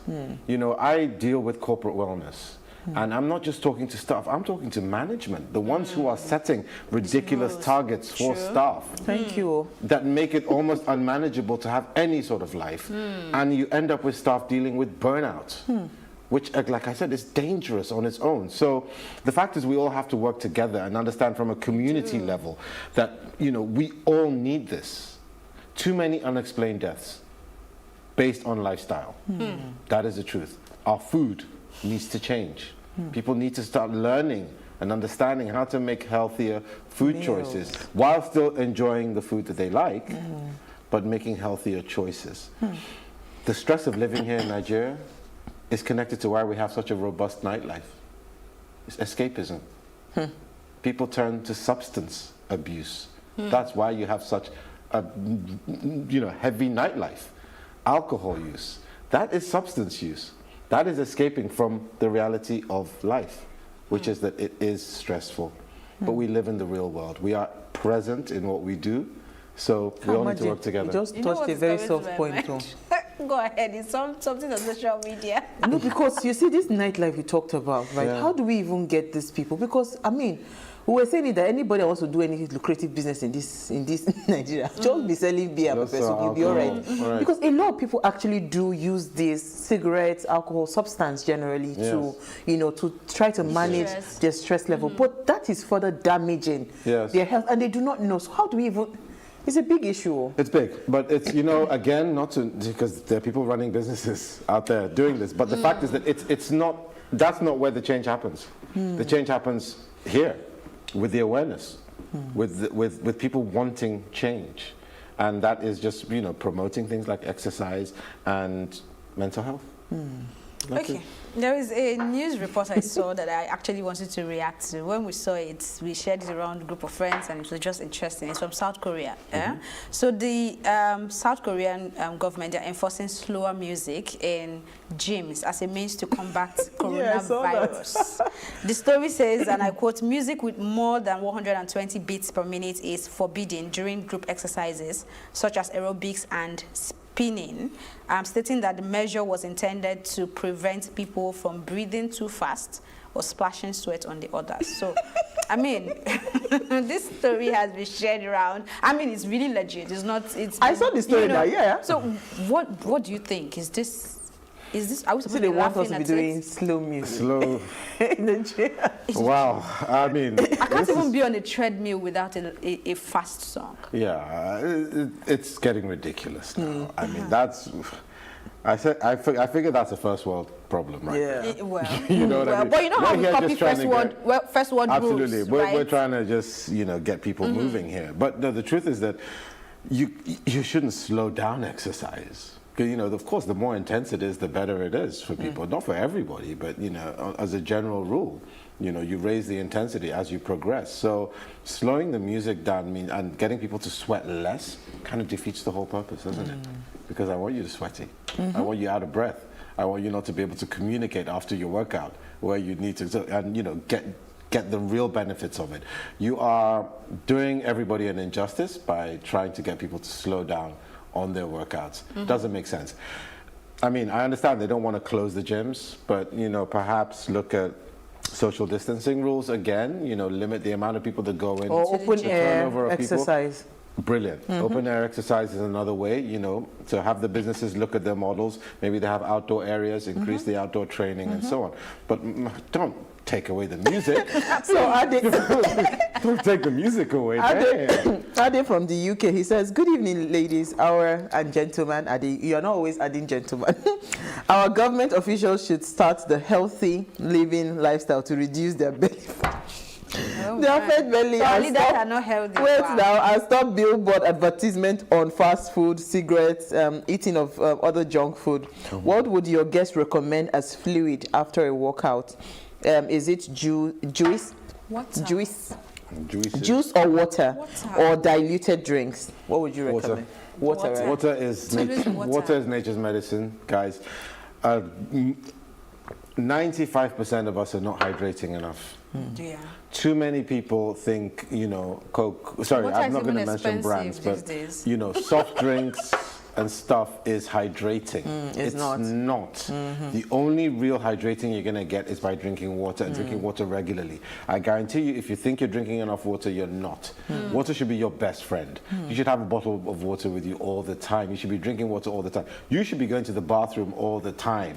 You know, I deal with corporate wellness. And I'm not just talking to staff, I'm talking to management, the ones who are setting ridiculous targets for staff. Thank you. That make it almost unmanageable to have any sort of life. And you end up with staff dealing with burnout. Which, like I said, is dangerous on its own. So the fact is we all have to work together and understand from a community level that, you know, we all need this. Too many unexplained deaths based on lifestyle. That is the truth. Our food needs to change. People need to start learning and understanding how to make healthier food choices while still enjoying the food that they like, but making healthier choices. The stress of living here in Nigeria is connected to why we have such a robust nightlife. It's escapism. People turn to substance abuse. That's why you have such a heavy nightlife. Alcohol use. That is substance use. That is escaping from the reality of life, which is that it is stressful. But we live in the real world. We are present in what we do, so we all need to work together. You just touched a very soft point too. Go ahead, it's something on social media. No, because you see this nightlife we talked about, right? Yeah. How do we even get these people? Because, I mean, we were saying that anybody that wants to do any lucrative business in this Nigeria, just be selling beer, professor, you'll be all right. Because a lot of people actually do use this cigarettes, alcohol, substance generally to, you know, to try to manage their stress level. But that is further damaging their health, and they do not know. So how do we even... It's a big issue. It's big, but it's, you know, again, not to, because there are people running businesses out there doing this, but the fact is that it's not, that's not where the change happens. The change happens here, with the awareness, with people wanting change. And that is just, you know, promoting things like exercise and mental health. Okay. There is a news report I saw that I actually wanted to react to. When we saw it, we shared it around a group of friends, and it was just interesting. It's from South Korea. So the South Korean government, they're enforcing slower music in gyms as a means to combat coronavirus. The story says, and I quote, music with more than 120 beats per minute is forbidden during group exercises, such as aerobics and spinning, stating that the measure was intended to prevent people from breathing too fast or splashing sweat on the others. So, I mean, this story has been shared around. I mean, it's really legit. It's not. I saw the story now. Yeah. So, what do you think? Is this? Are we supposed to be they want us laughing to be at doing it? slow music? Slow. In the gym. Wow. I mean, I can't even be on a treadmill without a fast song. Yeah, it's getting ridiculous now. I mean, that's... I figure that's a first world problem, right? Yeah. Well, you know what I mean? But you know how we copy first world absolutely. rules, We're right? trying to just, you know, get people moving here. But no, the truth is that you shouldn't slow down exercise. Because, you know, of course, the more intense it is, the better it is for people. Not for everybody, but, you know, as a general rule, you know, you raise the intensity as you progress. So slowing the music down and getting people to sweat less kind of defeats the whole purpose, doesn't it? Because I want you to sweaty. I want you out of breath. I want you not to be able to communicate after your workout where you need to, and, you know, get the real benefits of it. You are doing everybody an injustice by trying to get people to slow down on their workouts. Doesn't make sense. I mean, I understand they don't want to close the gyms, but, you know, perhaps look at social distancing rules again, you know, limit the amount of people that go in. Or open air exercise. Brilliant. Open air exercise is another way, you know, to have the businesses look at their models. Maybe they have outdoor areas, increase the outdoor training and so on. But don't take away the music. So don't take the music away. Ade from the UK, he says, good evening, ladies, and gentlemen. Ade, you are not always adding gentlemen. Our government officials should start the healthy living lifestyle to reduce their belly fat. Their fed belly. So only that are not healthy. Wait now, I stop billboard advertisement on fast food, cigarettes, eating of other junk food. What would your guest recommend as fluid after a workout? Is it juice? Water. Juice or water, or diluted drinks? What would you recommend? Water. Right? Water is nature's medicine, guys. 95% of us are not hydrating enough. Yeah. Too many people think, you know, Coke. Sorry, Water I'm not going to even mention brands, but you know, soft drinks and stuff is hydrating. It's not. The only real hydrating you're going to get is by drinking water and drinking water regularly. I guarantee you, if you think you're drinking enough water, you're not. Water should be your best friend. You should have a bottle of water with you all the time. You should be drinking water all the time. You should be going to the bathroom all the time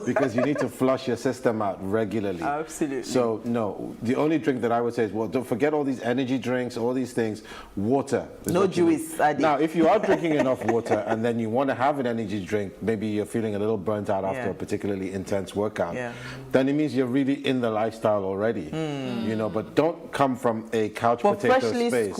because you need to flush your system out regularly. Absolutely. So no, the only drink that I would say is, well, don't forget all these energy drinks, all these things. Water. No juice. Now, if you are drinking enough water and then you want to have an energy drink, maybe you're feeling a little burnt out after a particularly intense workout, then it means you're really in the lifestyle already, you know, but don't come from a couch potato space.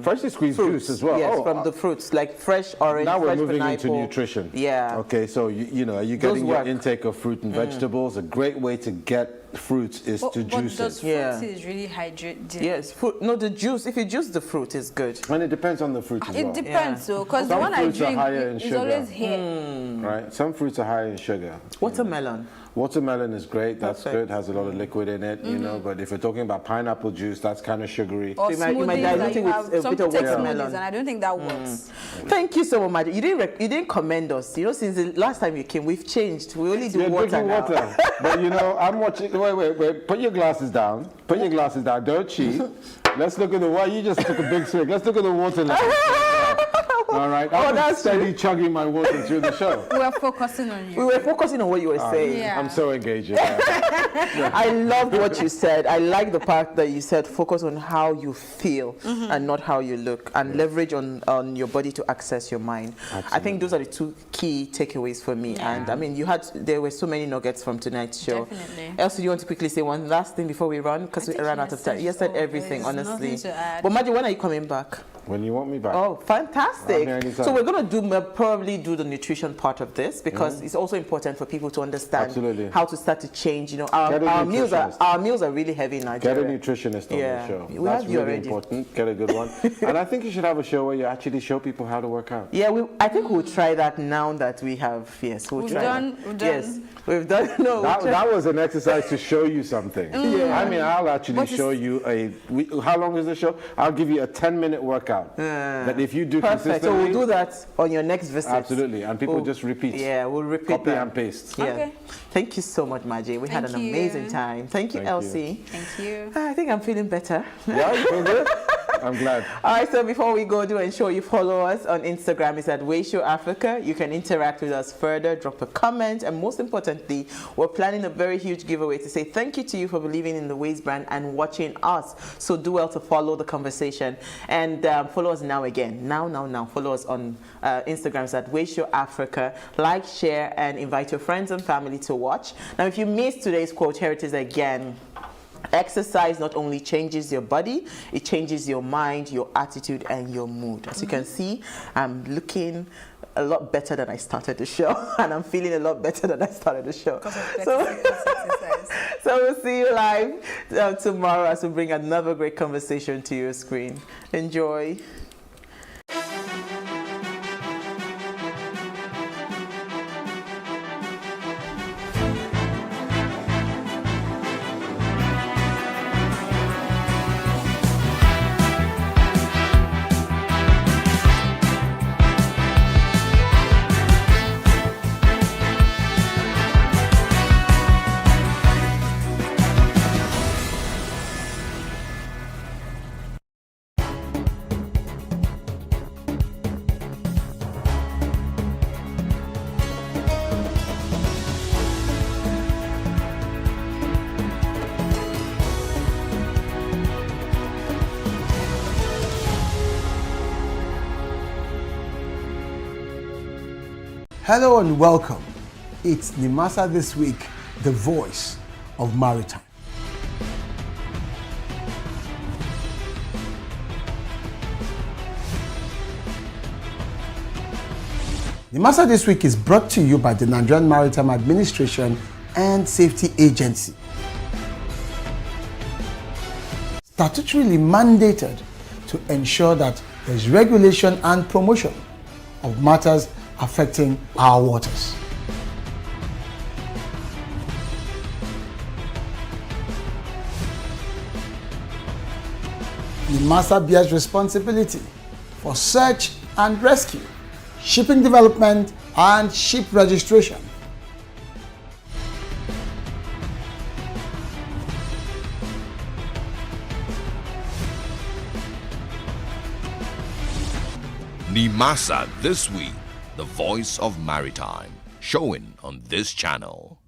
Freshly squeezed fruits. Juice as well. Yes, from the fruits, like fresh orange, now we're fresh moving pineapple. into nutrition. Yeah. Okay, so, you know, are you getting your intake of fruit and vegetables? A great way to get fruits is to juice those it. fruits is really hydrated. Yes, fruit. No, the juice. If you juice the fruit, is good. And it depends on the fruit as well. It depends, though, because the one I drink is always here. Right, some fruits are higher in sugar. Watermelon. Watermelon is great. That's good. Has a lot of liquid in it, you know. But if you're talking about pineapple juice, that's kind of sugary. Or so you might dilute it with a bit of watermelon. And I don't think that works. Thank you so much. You didn't commend us. You know, since the last time you came, we've changed. We only do water now. But you know, I'm watching. Wait. Put your glasses down. Put your glasses down. Don't cheat. Let's look at the water. You just took a big swig. Let's look at the water level. All right. I'm steady chugging my water through the show. We were focusing on you. We were focusing on what you were saying. Yeah. I'm so engaging. I love what you said. I like the part that you said focus on how you feel and not how you look, and leverage on your body to access your mind. Absolutely. I think those are the two key takeaways for me. And I mean, there were so many nuggets from tonight's show. Definitely. Elsie, do you want to quickly say one last thing before we run? Because we ran out of time. You said everything, honestly. But Maji, when are you coming back? When you want me back. Oh, fantastic. So we're going to probably do the nutrition part of this, because it's also important for people to understand how to start to change. You know, our meals are really heavy in Nigeria. Get a nutritionist on the show. That's really important. Get a good one. And I think you should have a show where you actually show people how to work out. Yeah, I think we'll try that now that we have. Yes, we've done. Yes, we've done. No, that was an exercise to show you something. I mean, I'll actually show you how long is the show? I'll give you a 10-minute workout. That if you do consistently. So we'll do that on your next visit. Absolutely, and people just repeat. Yeah, we'll repeat. Copy and paste. Yeah. Okay. Thank you so much, Maji. We had an amazing time. Thank you, Elsie. Thank you. I think I'm feeling better. Yeah, you feel good? I'm glad. All right, so before we go, do ensure you follow us on Instagram. It's at WayShowAfrica. You can interact with us further, drop a comment, and most importantly, we're planning a very huge giveaway to say thank you to you for believing in the Ways brand and watching us. So do well to follow the conversation and follow us now again. Now. Follow us on Instagram. It's at WayShowAfrica. Like, share, and invite your friends and family to watch. Now, if you missed today's quote, here it is again. Exercise not only changes your body, it changes your mind, your attitude, and your mood. As you can see, I'm looking a lot better than I started the show, and I'm feeling a lot better than I started the show. So we'll see you live tomorrow as we bring another great conversation to your screen. Enjoy. Hello and welcome. It's Nimasa This Week, the voice of maritime. The Master this week is brought to you by the Nigerian Maritime Administration and Safety Agency. Statutorily mandated to ensure that there's regulation and promotion of matters affecting our waters. The Master bears responsibility for search and rescue, shipping development, and ship registration. Nimasa This Week, the voice of maritime, showing on this channel.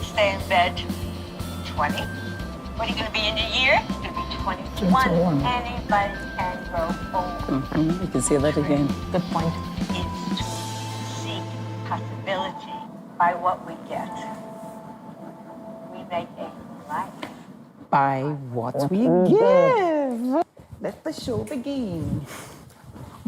Stay in bed 20. What are you going to be in a year? You're going to be 21. Anybody can grow old. You can say that again. Good point. Is to seek possibility by what we get. We make a life. By what we give. Let the show begin.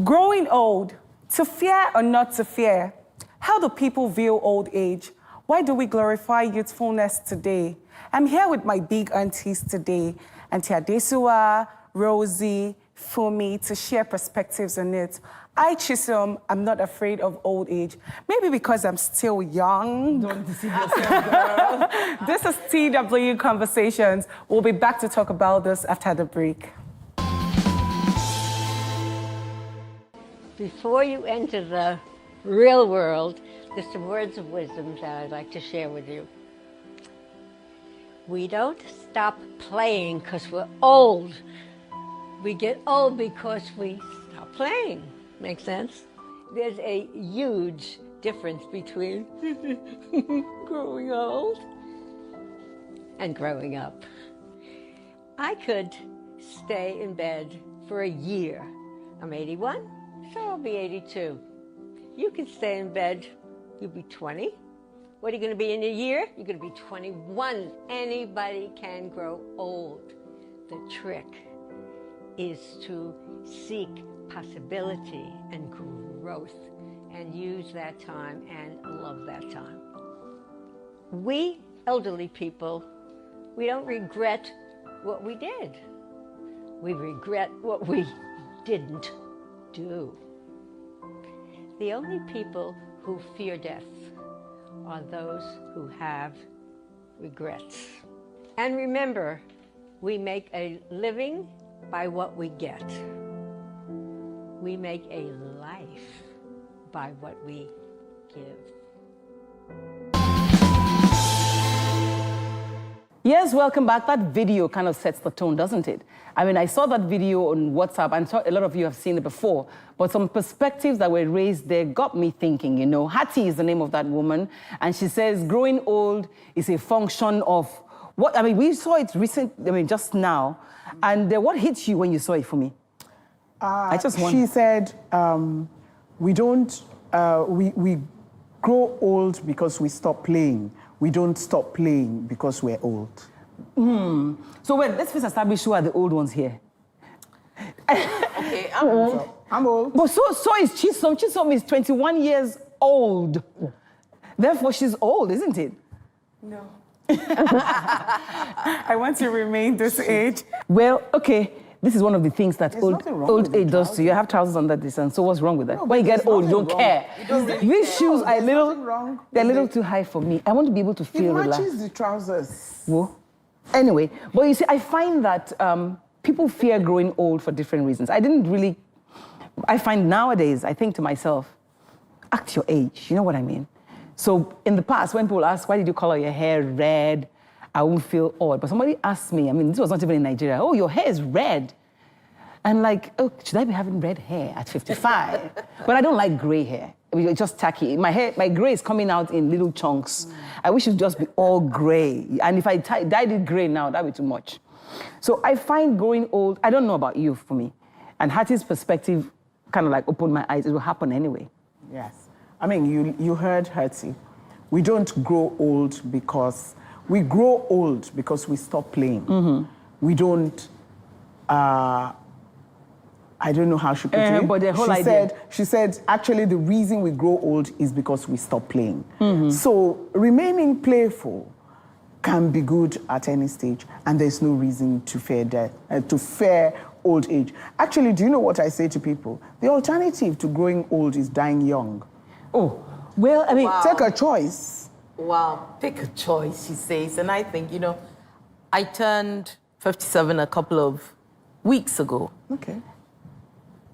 Growing old, to fear or not to fear? How do people view old age? Why do we glorify youthfulness today? I'm here with my big aunties today, Auntie Adesua, Rosie, Fumi, to share perspectives on it. I, Chisom, I'm not afraid of old age. Maybe because I'm still young. Don't deceive yourself, girl. This is TW Conversations. We'll be back to talk about this after the break. Before you enter the real world, there's some words of wisdom that I'd like to share with you. We don't stop playing because we're old. We get old because we stop playing. Make sense? There's a huge difference between growing old and growing up. I could stay in bed for a year. I'm 81, so I'll be 82. You can stay in bed. You'll be 20. What are you going to be in a year? You're going to be 21. Anybody can grow old. The trick is to seek possibility and growth and use that time and love that time. We elderly people, we don't regret what we did. We regret what we didn't do. The only people who fear death are those who have regrets. And remember, we make a living by what we get. We make a life by what we give. Yes, welcome back. That video kind of sets the tone, doesn't it? I mean, I saw that video on WhatsApp, and a lot of you have seen it before, but some perspectives that were raised there got me thinking, you know. Hattie is the name of that woman, and she says growing old is a function of what, I mean, we saw it just now, and what hit you when you saw it for me? I just wonder. She said, we grow old because we stop playing. We don't stop playing because we're old. So wait, let's first establish who are the old ones here. Okay, I'm old. I'm old. But so is Chisom. Chisom is 21 years old. Therefore, she's old, isn't it? No. I want to remain this age. Well, okay. This is one of the things that old age does to you. I have trousers under this, and so what's wrong with that? No, when you get old, you don't care. These shoes are they're a little too high for me. I want to be able to feel relaxed. It matches the trousers. Well, anyway, but you see, I find that people fear growing old for different reasons. I find nowadays, I think to myself, act your age, you know what I mean? So in the past, when people ask, why did you color your hair red? I won't feel old. But somebody asked me, I mean, this was not even in Nigeria, oh, your hair is red. And like, oh, should I be having red hair at 55? But I don't like gray hair. It's just tacky. My gray is coming out in little chunks. I wish it would just be all gray. And if I dyed it gray now, that would be too much. So I find growing old, I don't know about you for me. And Hattie's perspective kind of like opened my eyes. It will happen anyway. Yes. I mean, you heard Hattie. We don't grow old because... We grow old because we stop playing. We don't... I don't know how she put it. But the whole idea. She said, actually, the reason we grow old is because we stop playing. So remaining playful can be good at any stage, and there's no reason to fear death, to fear old age. Actually, do you know what I say to people? The alternative to growing old is dying young. Oh, well, I mean... Take a choice. Wow, pick a choice, she says. And I think, you know, I turned 57 a couple of weeks ago. Okay.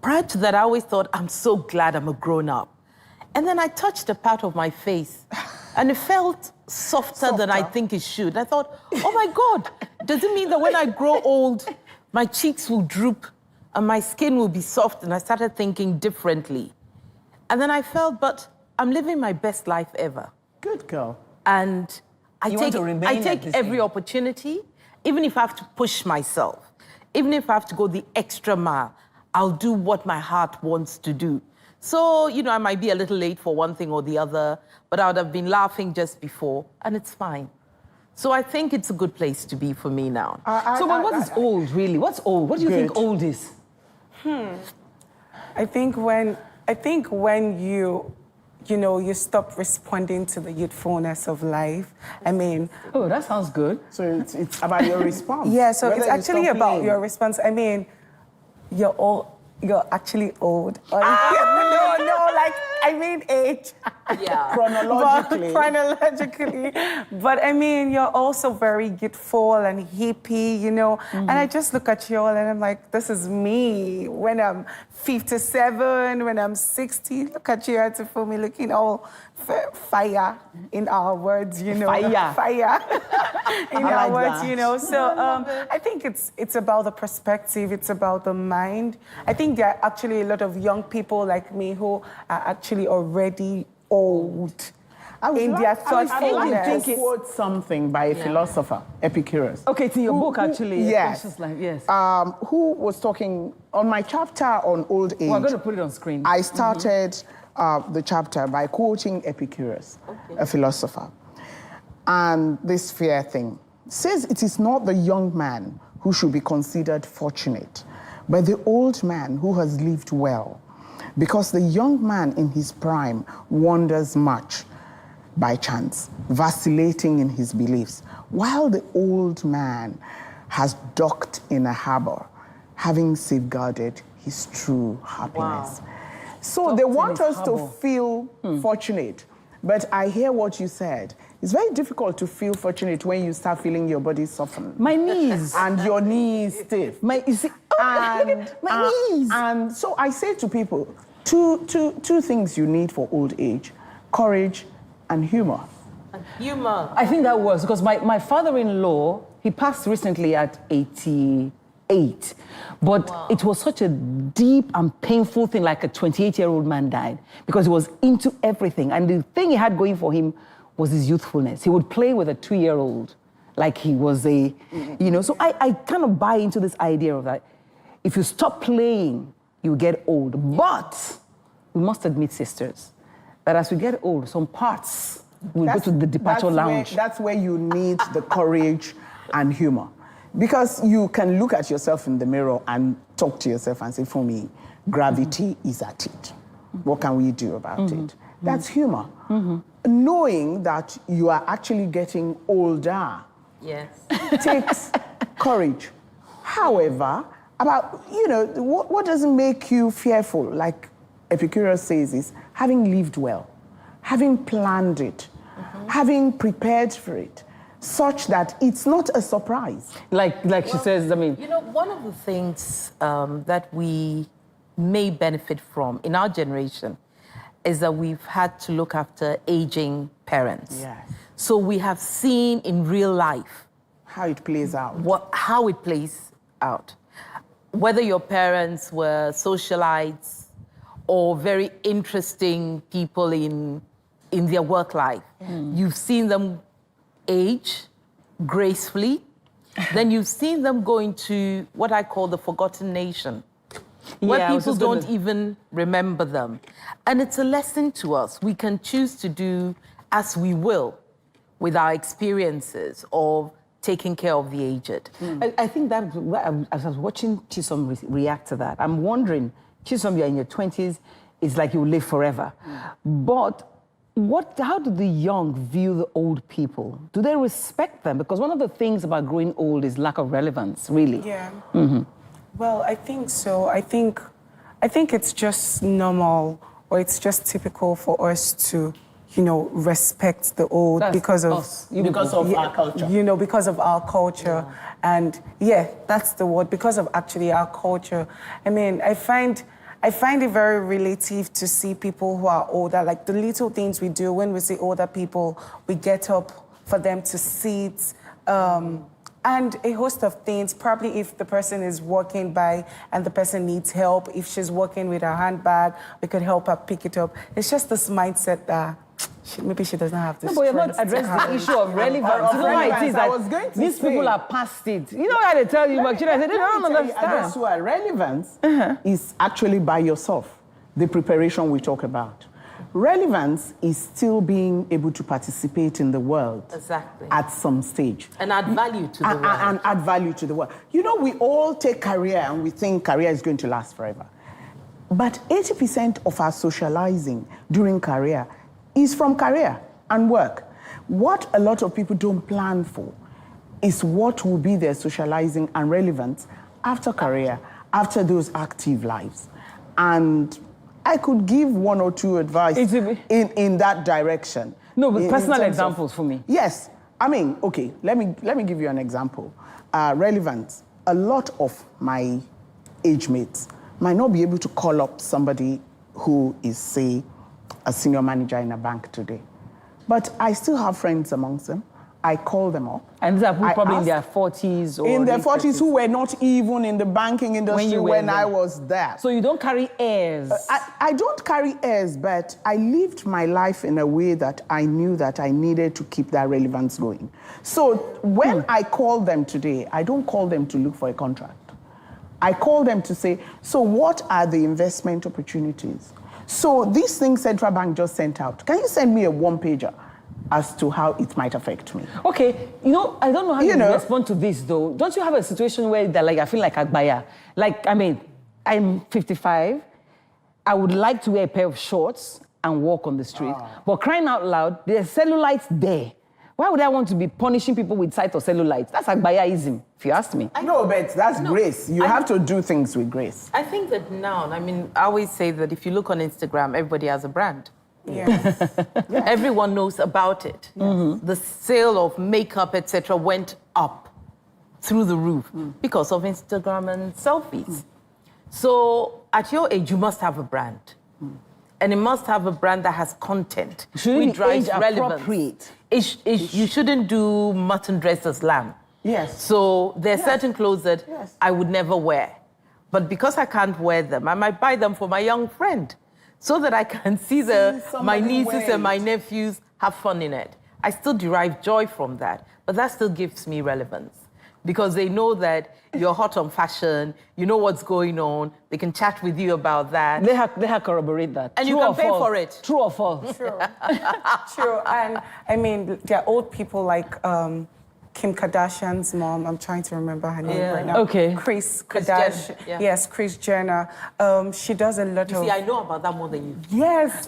Prior to that, I always thought, I'm so glad I'm a grown-up. And then I touched a part of my face, and it felt softer than I think it should. I thought, oh my God, does it mean that when I grow old, my cheeks will droop and my skin will be soft? And I started thinking differently. And then I felt, but I'm living my best life ever. Good girl. And I take every age. opportunity, even if I have to push myself, even if I have to go the extra mile, I'll do what my heart wants to do. So, you know, I might be a little late for one thing or the other, but I would have been laughing just before, and it's fine. So I think it's a good place to be for me now. What is old, really? What's old? What do you think old is? I think when you stop responding to the youthfulness of life. I mean... Oh, that sounds good. So it's about your response. Yeah, so it's actually about your response. I mean, you're actually old. I mean age. Yeah. Chronologically. But I mean, you're also very youthful and hippie, you know. And I just look at you all and I'm like, this is me when I'm 57, when I'm 60. Look at you, for me looking all fire in our words, you know. Fire. In our words, you know. So I think it's about the perspective, it's about the mind. I think there are actually a lot of young people like me who are actually already old in their thoughtfulness. I would quote something by a philosopher, Epicurus. Okay, it's in your book, actually. Yes. Yes. Who was talking on my chapter on old age. Well, I'm going to put it on screen. I started the chapter by quoting Epicurus, a philosopher. And this fear thing says it is not the young man who should be considered fortunate, but the old man who has lived well. Because the young man in his prime wanders much by chance, vacillating in his beliefs, while the old man has docked in a harbor, having safeguarded his true happiness. So they want us to feel fortunate. But I hear what you said. It's very difficult to feel fortunate when you start feeling your body soften. My knees. And your knees stiff. Knees. And so I say to people, two things you need for old age: courage and humor. Humor. I think that was because my father-in-law, he passed recently at 88. But it was such a deep and painful thing, like a 28-year-old man died, because he was into everything. And the thing he had going for him was his youthfulness. He would play with a 2-year-old like he was a, you know. So I kind of buy into this idea of that. If you stop playing, you get old. But we must admit, sisters, that as we get old, some parts will go to the departure lounge. That's where you need the courage and humor. Because you can look at yourself in the mirror and talk to yourself and say, for me, gravity is at it. What can we do about it? That's humor. knowing that you are actually getting older Yes. takes courage. However, what doesn't make you fearful, like Epicurus says, is having lived well, having planned it, having prepared for it, such that it's not a surprise. Like she says, I mean... You know, one of the things that we may benefit from in our generation is that we've had to look after aging parents. Yes. So we have seen in real life how it plays out. How it plays out. Whether your parents were socialites or very interesting people in their work life, you've seen them age gracefully, then you've seen them go into what I call the forgotten nation, where people don't even remember them. And it's a lesson to us. We can choose to do as we will with our experiences of taking care of the aged. I think that, as I was watching Chisom react to that, I'm wondering, Chisom, you're in your 20s, it's like you live forever. But how do the young view the old people? Do they respect them? Because one of the things about growing old is lack of relevance, really. Yeah. Well, I think so. I think it's just normal, or it's just typical for us to, respect the old because of our culture. Because of our culture. Yeah. And that's the word, because of actually our culture. I mean, I find it very relative to see people who are older, like the little things we do when we see older people, we get up for them to sit, and a host of things. Probably if the person is walking by and the person needs help, if she's walking with her handbag, we could help her pick it up. It's just this mindset that maybe she doesn't have this. No, but you're not addressing the issue of relevance. You know why it is that these people are past it. You know how they tell you, but they don't understand. That's why relevance is actually by yourself, the preparation we talk about. Relevance is still being able to participate in the world at some stage. And add value to the world. And add value to the world. We all take career and we think career is going to last forever. But 80% of our socializing during career is from career and work. What a lot of people don't plan for is what will be their socializing and relevance after career, after those active lives. And I could give one or two advice in that direction. No, but personal examples for me. Yes. I mean, okay, let me give you an example. Relevance. A lot of my age mates might not be able to call up somebody who is, say, a senior manager in a bank today. But I still have friends amongst them. I call them up. And these are people probably in their 40s or... In their 40s, who were not even in the banking industry when I was there. So you don't carry airs? I don't carry airs, but I lived my life in a way that I knew that I needed to keep that relevance going. So when I call them today, I don't call them to look for a contract. I call them to say, so what are the investment opportunities? So this thing Central Bank just sent out, can you send me a one-pager as to how it might affect me? Okay, I don't know how you respond to this, though. Don't you have a situation where I feel like Agbaya? I'm 55. I would like to wear a pair of shorts and walk on the street. But crying out loud, there's cellulites there. Why would I want to be punishing people with sight or cellulites? That's Agbayaism, if you ask me. No, but that's grace. You have to do things with grace. I think that now, I always say that if you look on Instagram, everybody has a brand. Yes. Everyone knows about it. The sale of makeup, etc., went up through the roof because of Instagram and selfies. So at your age, you must have a brand. And it must have a brand that has content. Should drive relevance. You shouldn't do mutton dressed as lamb. Yes. So there are certain clothes that I would never wear. But because I can't wear them, I might buy them for my young friend so that I can see my nieces and my nephews have fun in it. I still derive joy from that, but that still gives me relevance because they know that you're hot on fashion, you know what's going on, they can chat with you about that. They have corroborate that. And you can pay for it. True or false? True. True. And there are old people like Kim Kardashian's mom. I'm trying to remember her name right now. Okay. Kris Kardashian. Yes, Kris Jenner. She does a lot of... You see, I know about that more than you. Yes.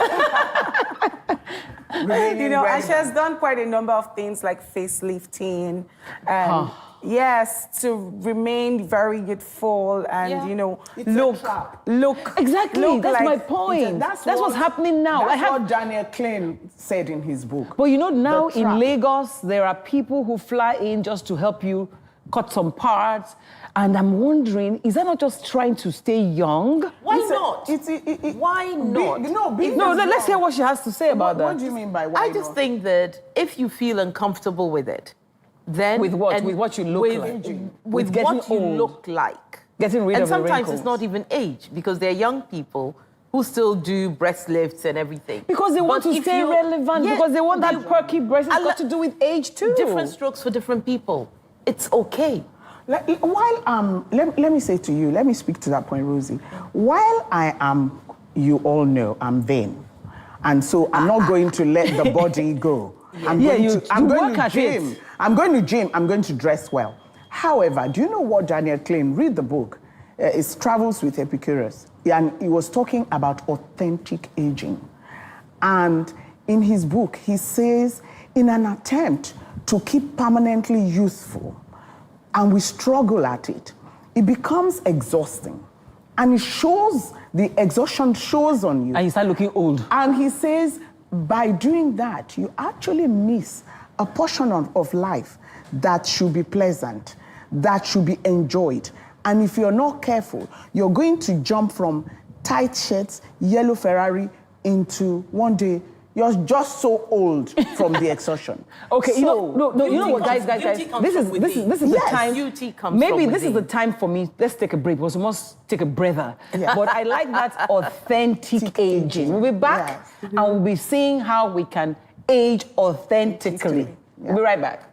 You know, and she has done quite a number of things like facelifting and yes, to remain very youthful and you know, look. Exactly, that's like, my point. That's what's happening now. That's what Daniel Klein said in his book. But you know, now in Lagos, there are people who fly in just to help you cut some parts. And I'm wondering, is that not just trying to stay young? Why not? Why not? No, let's hear what she has to say about that. What do you mean by why I just think that if you feel uncomfortable with it, then... With what? With what you look like? With what you look like. Getting rid of the wrinkles. And sometimes it's not even age, because there are young people who still do breast lifts and everything. Because they want to stay relevant, because they want that perky breast. It's got to do with age too. Different strokes for different people. It's okay. While let me say to you, let me speak to that point, Rosie. While I am, you all know, I'm vain, and so I'm not going to let the body go. I'm going to gym. I'm going to dress well. However, do you know what Daniel Klein? Read the book. It's Travels with Epicurus, and he was talking about authentic aging. And in his book, he says, in an attempt to keep permanently youthful, and we struggle at it, it becomes exhausting. And it shows, the exhaustion shows on you. And you start looking old. And he says, by doing that, you actually miss a portion of life that should be pleasant, that should be enjoyed. And if you're not careful, you're going to jump from tight shirts, yellow Ferrari, into one day, you're just so old from the exhaustion. Okay, so, you know what, guys, this is the time. Beauty comes maybe from this is the time for me. Let's take a break because we must take a breather. Yeah. But I like that authentic aging. We'll be back and we'll be seeing how we can age authentically. Yeah. We'll be right back.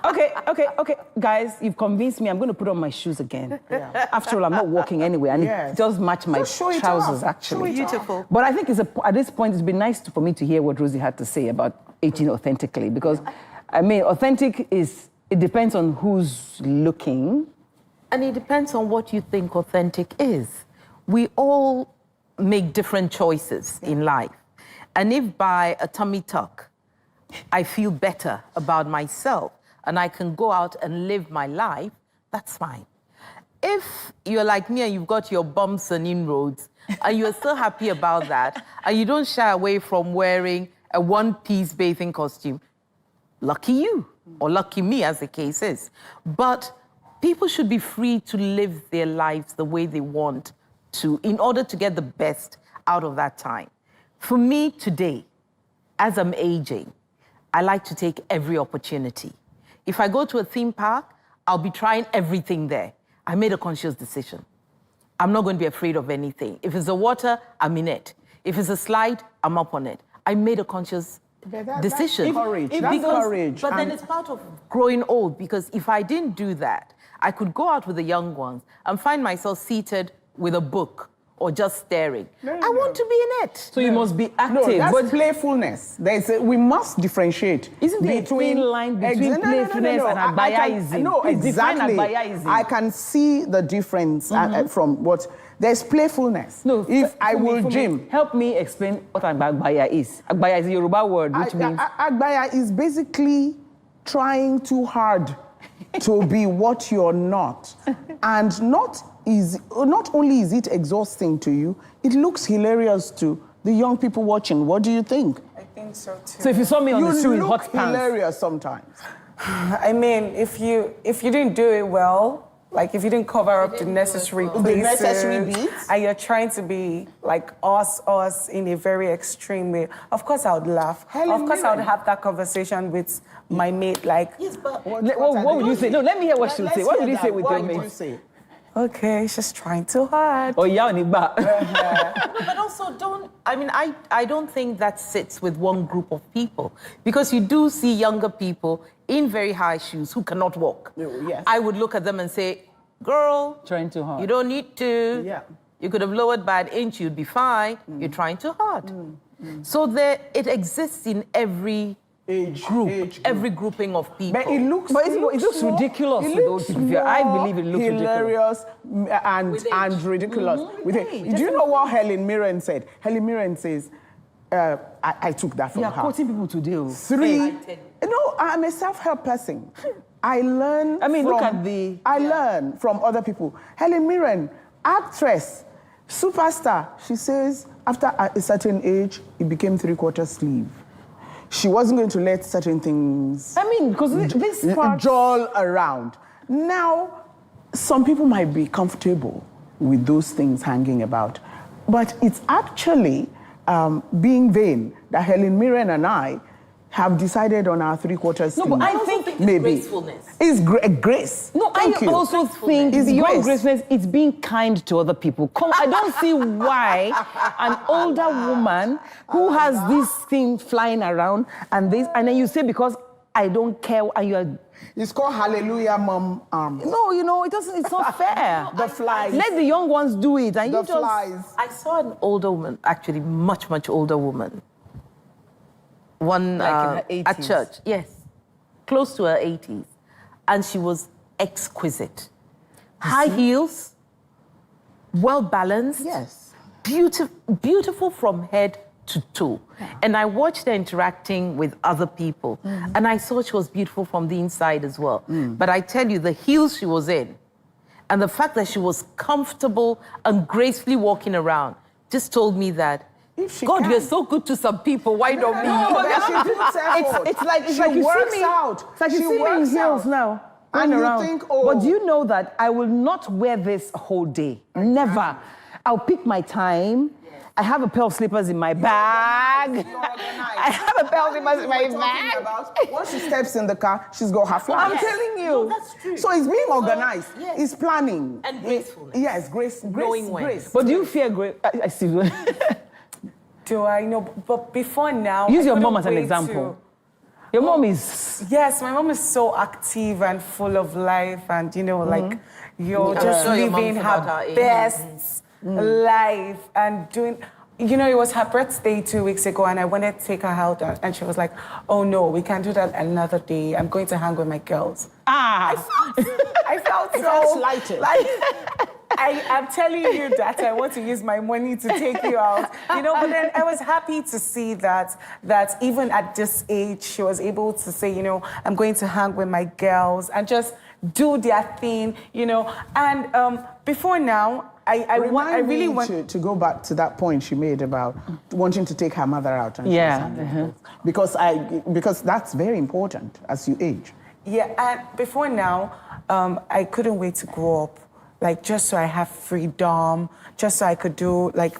Okay, guys, you've convinced me. I'm going to put on my shoes again. Yeah. After all, I'm not walking anyway, and it does match my trousers, actually. Beautiful. But I think at this point, it's been nice for me to hear what Rosie had to say about aging authentically, because, I mean, authentic it depends on who's looking. And it depends on what you think authentic is. We all make different choices in life. And if by a tummy tuck, I feel better about myself, and I can go out and live my life, that's fine. If you're like me and you've got your bumps and inroads, and you're still happy about that, and you don't shy away from wearing a one-piece bathing costume, lucky you, or lucky me, as the case is. But people should be free to live their lives the way they want to, in order to get the best out of that time. For me today, as I'm aging, I like to take every opportunity. If I go to a theme park, I'll be trying everything there. I made a conscious decision. I'm not going to be afraid of anything. If it's the water, I'm in it. If it's a slide, I'm up on it. I made a conscious decision. That's courage. But then it's part of growing old, because if I didn't do that, I could go out with the young ones and find myself seated with a book or just staring. I want to be in it. So you must be active. No, that's playfulness. We must differentiate. Isn't there a thin line between playfulness and agbayaism? No, exactly. I can see the difference from what... There's playfulness. No, if I will gym... Help me explain what agbaya is. Agbaya is a Yoruba word, which means... Agbaya is basically trying too hard to be what you're not. And not only is it exhausting to you, it looks hilarious to the young people watching. What do you think? I think so too. So if you saw me on the street with hot pants... You look hilarious sometimes. I mean, if you didn't do it well, like if you didn't cover up the necessary beats, and you're trying to be like us in a very extreme way, of course I would laugh. Of course I would have that conversation with my mate, like... Yes, but... What would you say? No, let me hear what she'll say. What would you say with your mate? Okay, she's trying too hard. Oh, yeah, but also I don't think that sits with one group of people, because you do see younger people in very high shoes who cannot walk. Yes. I would look at them and say, girl, trying too hard. You don't need to. Yeah. You could have lowered by an inch, you'd be fine. You're trying too hard. So it exists in every group, every grouping of people. But it looks ridiculous with old people. I believe it looks hilarious and ridiculous. With it. Do you know what Helen Mirren said? Helen Mirren says, I took that from her. Yeah, quoting people today. 3. No, I'm a self-help person. I learn. I learn from other people. Helen Mirren, actress, superstar. She says after a certain age, it became 3/4 sleeve. She wasn't going to let certain things. Because this part jowl around. Now, some people might be comfortable with those things hanging about, but it's actually being vain that Helen Mirren and I have decided on our 3/4 sleeve. No, but I think it's gracefulness. It's grace. No, I also think beyond gracefulness, it's being kind to other people. I don't see why an older woman who has this thing flying around and then you say because I don't care and you are. It's called Hallelujah Mom Arms. No, it doesn't. It's not fair. The flies. Let the young ones do it. And the flies. I saw an older woman, actually much older woman. One like in her 80s. At church, yes, close to her 80s, and she was exquisite. High heels, well balanced, yes, beautiful from head to toe. Yeah. And I watched her interacting with other people, and I saw she was beautiful from the inside as well. But I tell you, the heels she was in, and the fact that she was comfortable and gracefully walking around, just told me that. God, you're so good to some people. Why don't me? It's like you works see me out. It's like you see me in heels now. And you think, But do you know that I will not wear this whole day? Never. I'll pick my time. I have a pair of slippers in my bag. I have a pair of slippers in my bag. Once she steps in the car, she's got her flag. I'm telling you. No, that's true. So it's being organized. Yes. It's planning. And gracefulness. Yes, grace. But do you fear grace? I still Do I know? But before now... Use your mom as an example. Your mom is... Yes, my mom is so active and full of life and, like, you're just living her best life and doing... it was her birthday 2 weeks ago and I wanted to take her out and she was like, oh no, we can't do that another day. I'm going to hang with my girls. I felt so slighted. I'm telling you that I want to use my money to take you out, but then I was happy to see that even at this age, she was able to say, I'm going to hang with my girls and just do their thing, and before now, I really want to go back to that point she made about wanting to take her mother out. And because that's very important as you age. Yeah, and before now, I couldn't wait to grow up. Just so I have freedom, just so I could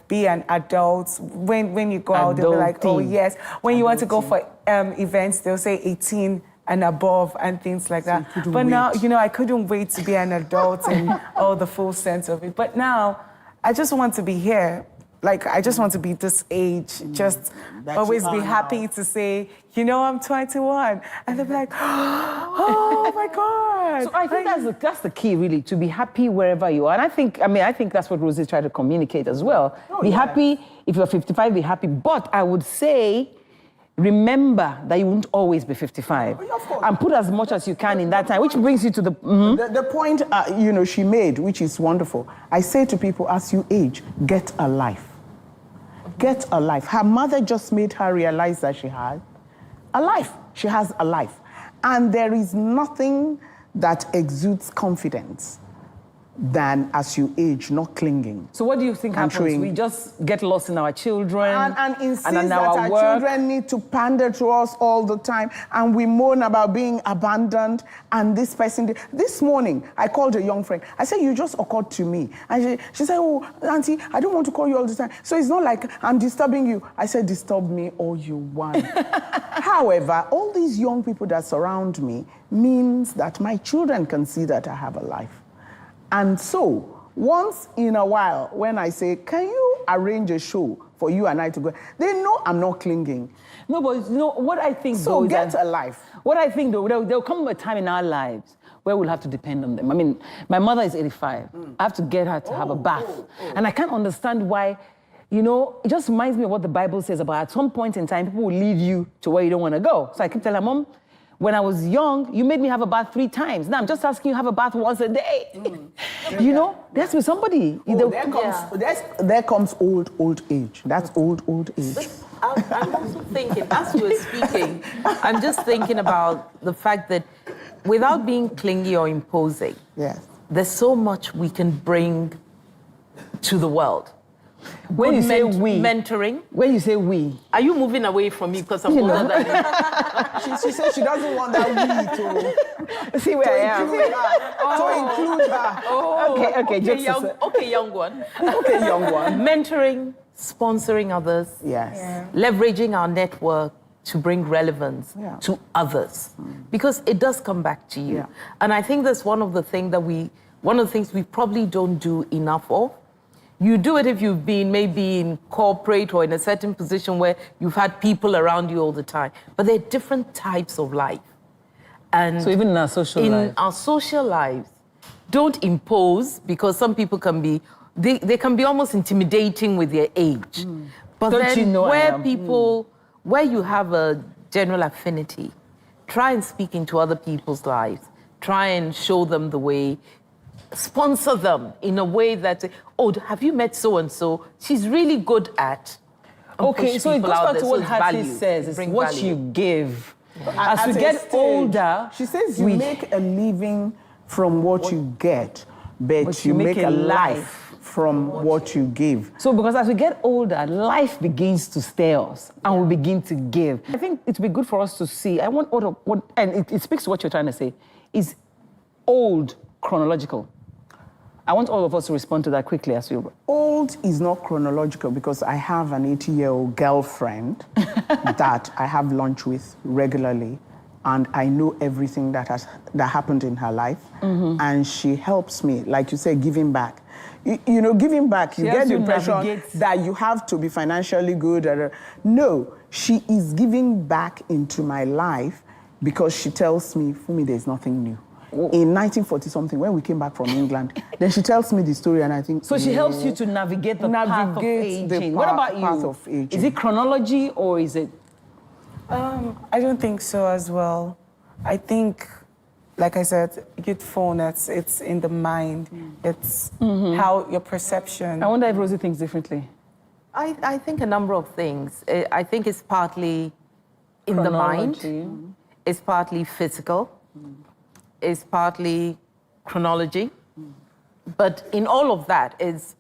be an adult. When you go out, they'll be like, oh, yes. When you want to go for events, they'll say 18 and above and things like that. But now, I couldn't wait to be an adult in all the full sense of it. But now, I just want to be here. I just want to be this age, just always be happy to say, I'm 21. And they'll be like, oh my God. So I think that's the key, really, to be happy wherever you are. And I think that's what Rosie tried to communicate as well. Be happy. If you're 55, be happy. But I would say, remember that you won't always be 55. Of course. And put as much as you can in that time, which brings you to the... The point, she made, which is wonderful. I say to people, as you age, get a life. Get a life. Her mother just made her realize that she had a life. She has a life. And there is nothing that exudes confidence than as you age, not clinging. So what do you think happens? We just get lost in our children and insist and that our children need to pander to us all the time, and we moan about being abandoned and this person. This morning, I called a young friend. I said, you just occurred to me. And she said, oh, Auntie, I don't want to call you all the time. So it's not like I'm disturbing you. I said, disturb me all you want. However, all these young people that surround me means that my children can see that I have a life. And so, once in a while, when I say, can you arrange a show for you and I to go, they know I'm not clinging. No, but what I think, so get a life. What I think, though, there'll come a time in our lives where we'll have to depend on them. I mean, my mother is 85. I have to get her to have a bath. And I can't understand why you know, it just reminds me of what the Bible says about at some point in time, people will lead you to where you don't want to go. So I keep telling her, Mom, when I was young, you made me have a bath 3 times. Now I'm just asking you to have a bath once a day. You know, that's with somebody. There comes old age. That's old age. I'm also thinking, as you were speaking, I'm just thinking about the fact that without being clingy or imposing, there's so much we can bring to the world. When you say we. Mentoring. When you say we. Are you moving away from me because I'm older than you? She said she doesn't want that we to... See where I am. To include her. Oh, Okay, young one. Okay, young one. Mentoring, sponsoring others. Yes. Leveraging our network to bring relevance to others. Because it does come back to you. And I think that's one of the things we probably don't do enough of. You do it if you've been maybe in corporate or in a certain position where you've had people around you all the time. But there are different types of life. And so even in our social lives, don't impose, because some people can be, they can be almost intimidating with their age. But don't then you know where you have a general affinity, try and speak into other people's lives. Try and show them the way. Sponsor them in a way that, oh, have you met so-and-so? She's really good at... Okay, so it goes back to what Hattie says, it's what you give. As we get older... She says you make a living from what you get, but you make a life from what you give. So because as we get older, life begins to stare us and we begin to give. I think it'd be good for us to see, and it speaks to what you're trying to say, is old chronological? I want all of us to respond to that quickly as we... Old is not chronological because I have an 80-year-old girlfriend that I have lunch with regularly, and I know everything that happened in her life, and she helps me, like you say, giving back. You know, giving back, you get the impression that you have to be financially good. No, she is giving back into my life because she tells me, Fumi, there's nothing new. In 1940-something, when we came back from England, then she tells me the story, and I think... So she helps you to navigate the path of aging. What about you? Is it chronology or is it... I don't think so as well. I think, like I said, youthfulness, it's in the mind. It's how your perception... I wonder if Rosie thinks differently. I think a number of things. I think it's partly in the mind. It's partly physical. Is partly chronology. But in all of that is,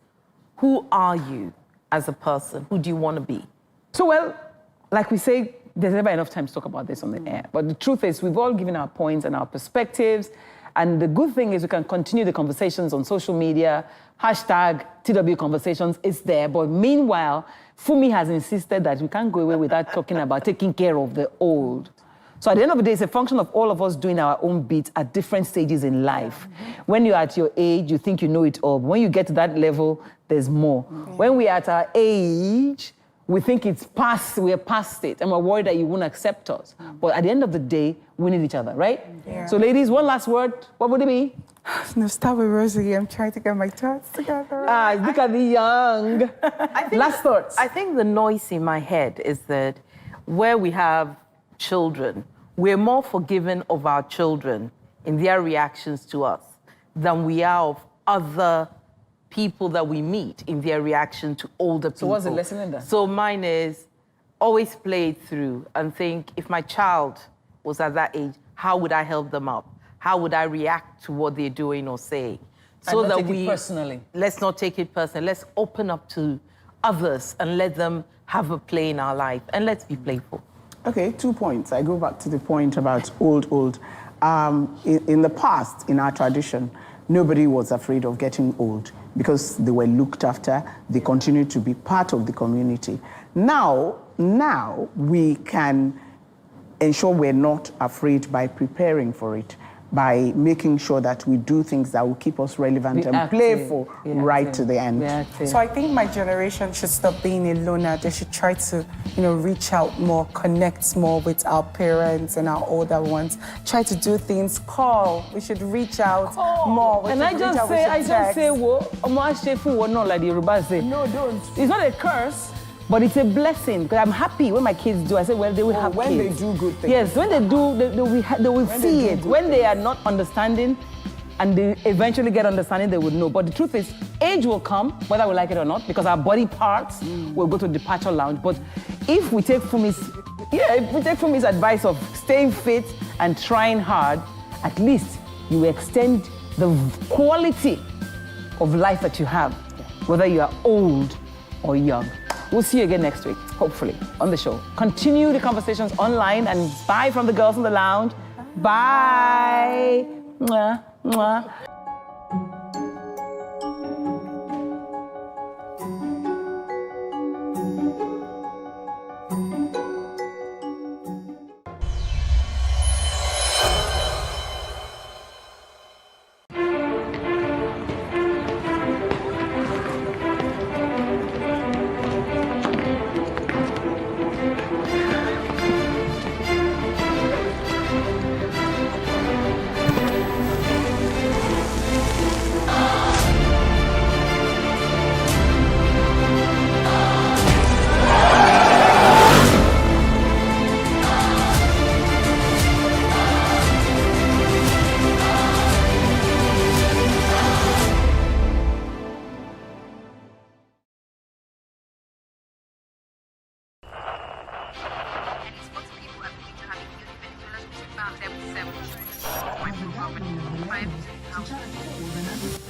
who are you as a person? Who do you want to be? So, well, like we say, there's never enough time to talk about this on the air. But the truth is, we've all given our points and our perspectives. And the good thing is we can continue the conversations on social media. Hashtag TW Conversations is there. But meanwhile, Fumi has insisted that we can't go away without talking about taking care of the old. So at the end of the day, it's a function of all of us doing our own bits at different stages in life. When you're at your age, you think you know it all. But when you get to that level, there's more. When we're at our age, we think it's past, we're past it, and we're worried that you won't accept us. But at the end of the day, we need each other, right? So ladies, one last word. What would it be? No, start with Rosie. I'm trying to get my thoughts together. Look at the young. Last thoughts. I think the noise in my head is that where we have children, we're more forgiving of our children in their reactions to us than we are of other people that we meet in their reaction to older people. So what's the lesson in that? So mine is always play it through and think, if my child was at that age, how would I help them up? How would I react to what they're doing or saying? So that we personally. Let's not take it personally. Let's open up to others and let them have a play in our life, and let's be playful. Okay, 2 points. I go back to the point about old. In the past, in our tradition, nobody was afraid of getting old because they were looked after. They continued to be part of the community. Now we can ensure we're not afraid by preparing for it. by making sure that we do things that will keep us relevant and playful right to the end. So I think my generation should stop being a loner. They should try to, reach out more, connect more with our parents and our older ones. Try to do things, call. We should reach out more. And I just say, no, like the Yoruba say. No, don't. It's not a curse. But it's a blessing, because I'm happy when my kids do. I say, well, they will have when kids. They do good things. Yes, when they do, they will see it. When they are not understanding and they eventually get understanding, they would know. But the truth is, age will come, whether we like it or not, because our body parts will go to departure lounge. But if we take Fumi's advice of staying fit and trying hard, at least you extend the quality of life that you have, whether you are old or young. We'll see you again next week, hopefully, on the show. Continue the conversations online, and bye from the girls in the lounge. Bye. Mwah, mwah.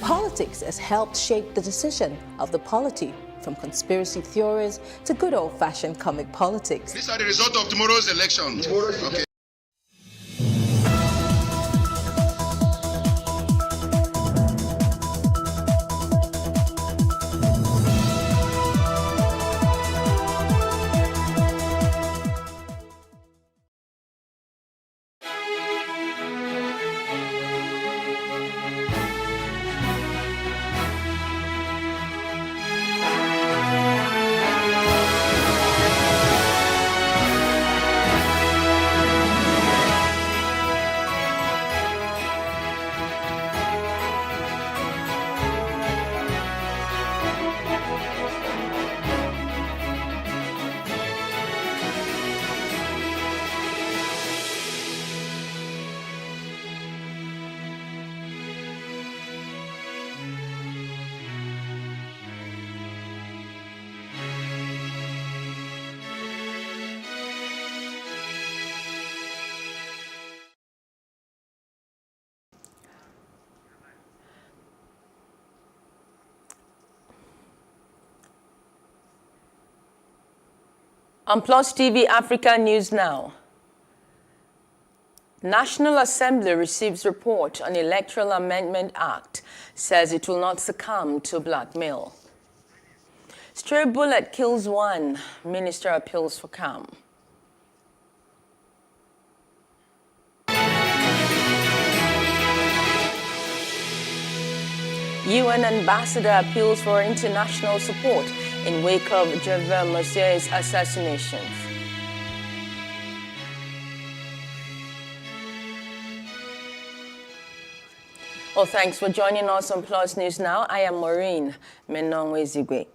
Politics has helped shape the decision of the polity, from conspiracy theories to good old-fashioned comic politics. These are the results of tomorrow's election. Okay. On Plus TV Africa News Now. National Assembly receives report on Electoral Amendment Act, says it will not succumb to blackmail. Stray bullet kills one, minister appeals for calm. UN ambassador appeals for international support in wake of Javier Mercier's assassination. Well, thanks for joining us on Plus News Now. I am Maureen Menongwe-Zigwe.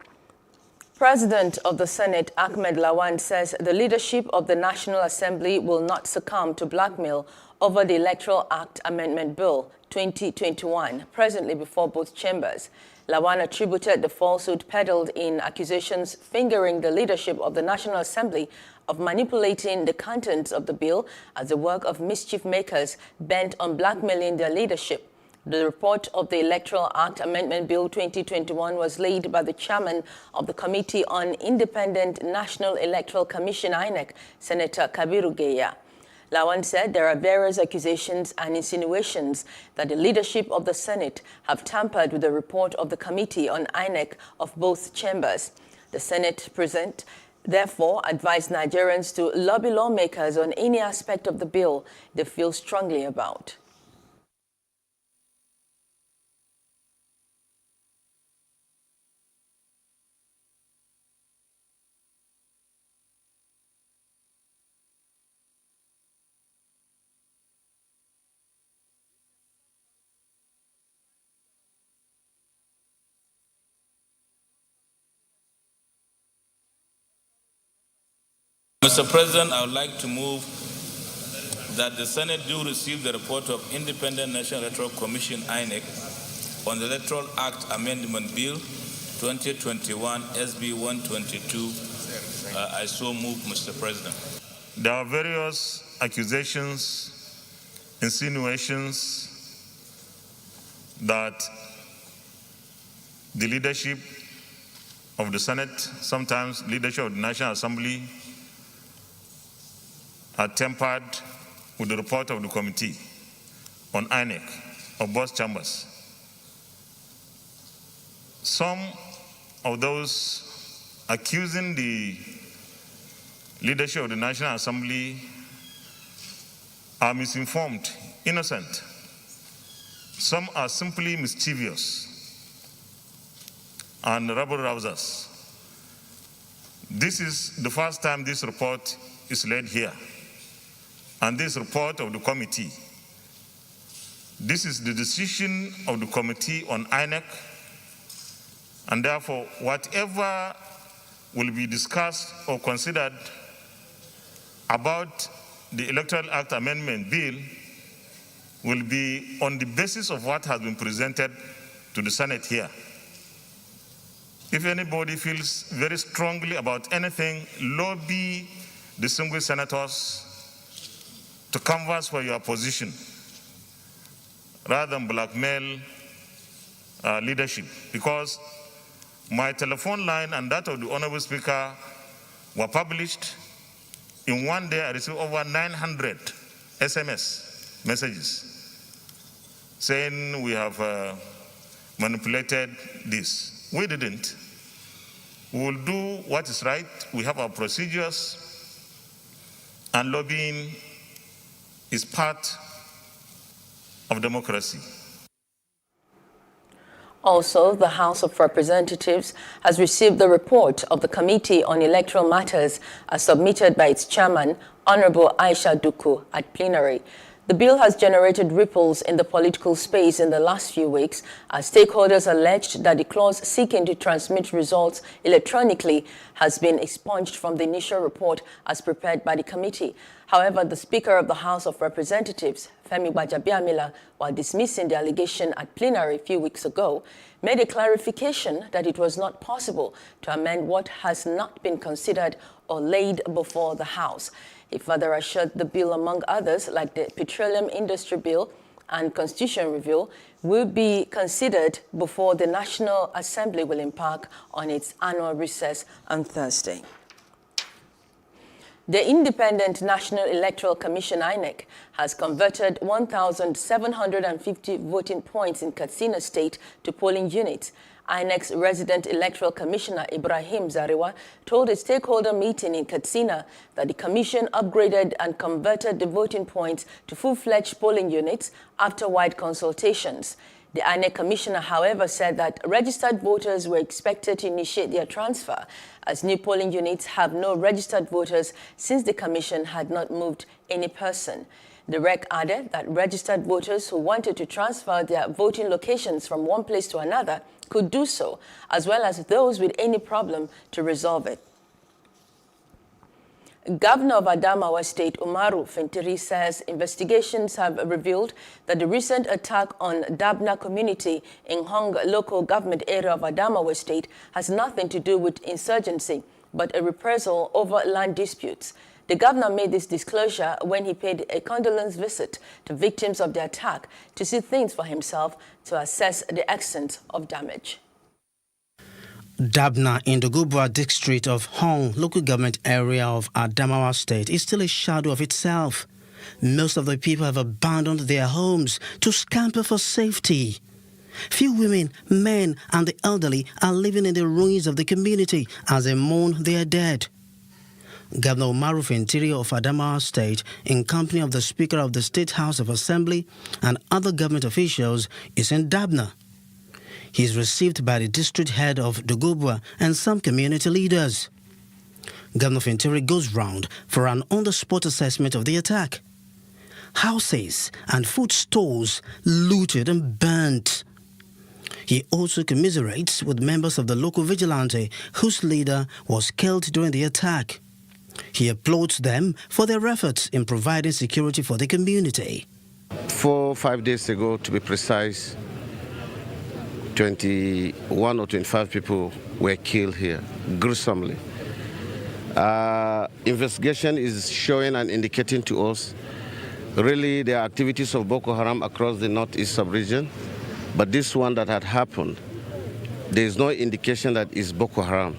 President of the Senate, Ahmed Lawan, says the leadership of the National Assembly will not succumb to blackmail over the Electoral Act Amendment Bill 2021, presently before both chambers. Lawan attributed the falsehood peddled in accusations fingering the leadership of the National Assembly of manipulating the contents of the bill as the work of mischief makers bent on blackmailing their leadership. The report of the Electoral Act Amendment Bill 2021 was laid by the chairman of the Committee on Independent National Electoral Commission, INEC, Senator Kabiru Geya. Lawan said there are various accusations and insinuations that the leadership of the Senate have tampered with the report of the Committee on INEC of both chambers. The Senate President therefore advised Nigerians to lobby lawmakers on any aspect of the bill they feel strongly about. Mr. President, I would like to move that the Senate do receive the report of Independent National Electoral Commission, INEC, on the Electoral Act Amendment Bill 2021 SB 122. I so move, Mr. President. There are various accusations, insinuations that the leadership of the Senate, sometimes leadership of the National Assembly, are tempered with the report of the committee on INEC of both chambers. Some of those accusing the leadership of the National Assembly are misinformed, innocent. Some are simply mischievous and rabble-rousers. This is the first time this report is laid here. And this report of the committee, this is the decision of the committee on INEC, and therefore whatever will be discussed or considered about the Electoral Act Amendment Bill will be on the basis of what has been presented to the Senate here. If anybody feels very strongly about anything, lobby distinguished senators to canvass for your position rather than blackmail leadership, because my telephone line and that of the Honorable Speaker were published. In one day, I received over 900 SMS messages saying we have manipulated this. We didn't. We will do what is right. We have our procedures, and lobbying is part of democracy. Also, the House of Representatives has received the report of the Committee on Electoral Matters as submitted by its chairman, Honorable Aisha Duku, at plenary. The bill has generated ripples in the political space in the last few weeks as stakeholders alleged that the clause seeking to transmit results electronically has been expunged from the initial report as prepared by the committee. However, the Speaker of the House of Representatives, Femi Gbajabiamila, while dismissing the allegation at plenary a few weeks ago, made a clarification that it was not possible to amend what has not been considered or laid before the House. He further assured the bill, among others, like the Petroleum Industry Bill and Constitution Review, will be considered before the National Assembly will embark on its annual recess on Thursday. The Independent National Electoral Commission, INEC, has converted 1,750 voting points in Katsina State to polling units. INEC's resident electoral commissioner, Ibrahim Zarewa, told a stakeholder meeting in Katsina that the commission upgraded and converted the voting points to full-fledged polling units after wide consultations. The INEC commissioner, however, said that registered voters were expected to initiate their transfer, as new polling units have no registered voters since the commission had not moved any person. The REC added that registered voters who wanted to transfer their voting locations from one place to another could do so, as well as those with any problem to resolve it. Governor of Adamawa State, Umaru Fintiri, says investigations have revealed that the recent attack on Dabna community in Hong local government area of Adamawa State has nothing to do with insurgency, but a reprisal over land disputes. The governor made this disclosure when he paid a condolence visit to victims of the attack to see things for himself to assess the extent of damage. Dabna in the Gubwa district of Hong, local government area of Adamawa State, is still a shadow of itself. Most of the people have abandoned their homes to scamper for safety. Few women, men and the elderly are living in the ruins of the community as they mourn their dead. Governor Umaru Fintiri of Adamawa State, in company of the Speaker of the State House of Assembly and other government officials, is in Dabna. He is received by the district head of Dogobwa and some community leaders. Governor Fintiri goes round for an on-the-spot assessment of the attack. Houses and food stores looted and burnt. He also commiserates with members of the local vigilante whose leader was killed during the attack. He applauds them for their efforts in providing security for the community. 4 or 5 days ago, to be precise, 21 or 25 people were killed here, gruesomely. Investigation is showing and indicating to us really the activities of Boko Haram across the northeast sub-region, but this one that had happened, there is no indication that it's Boko Haram.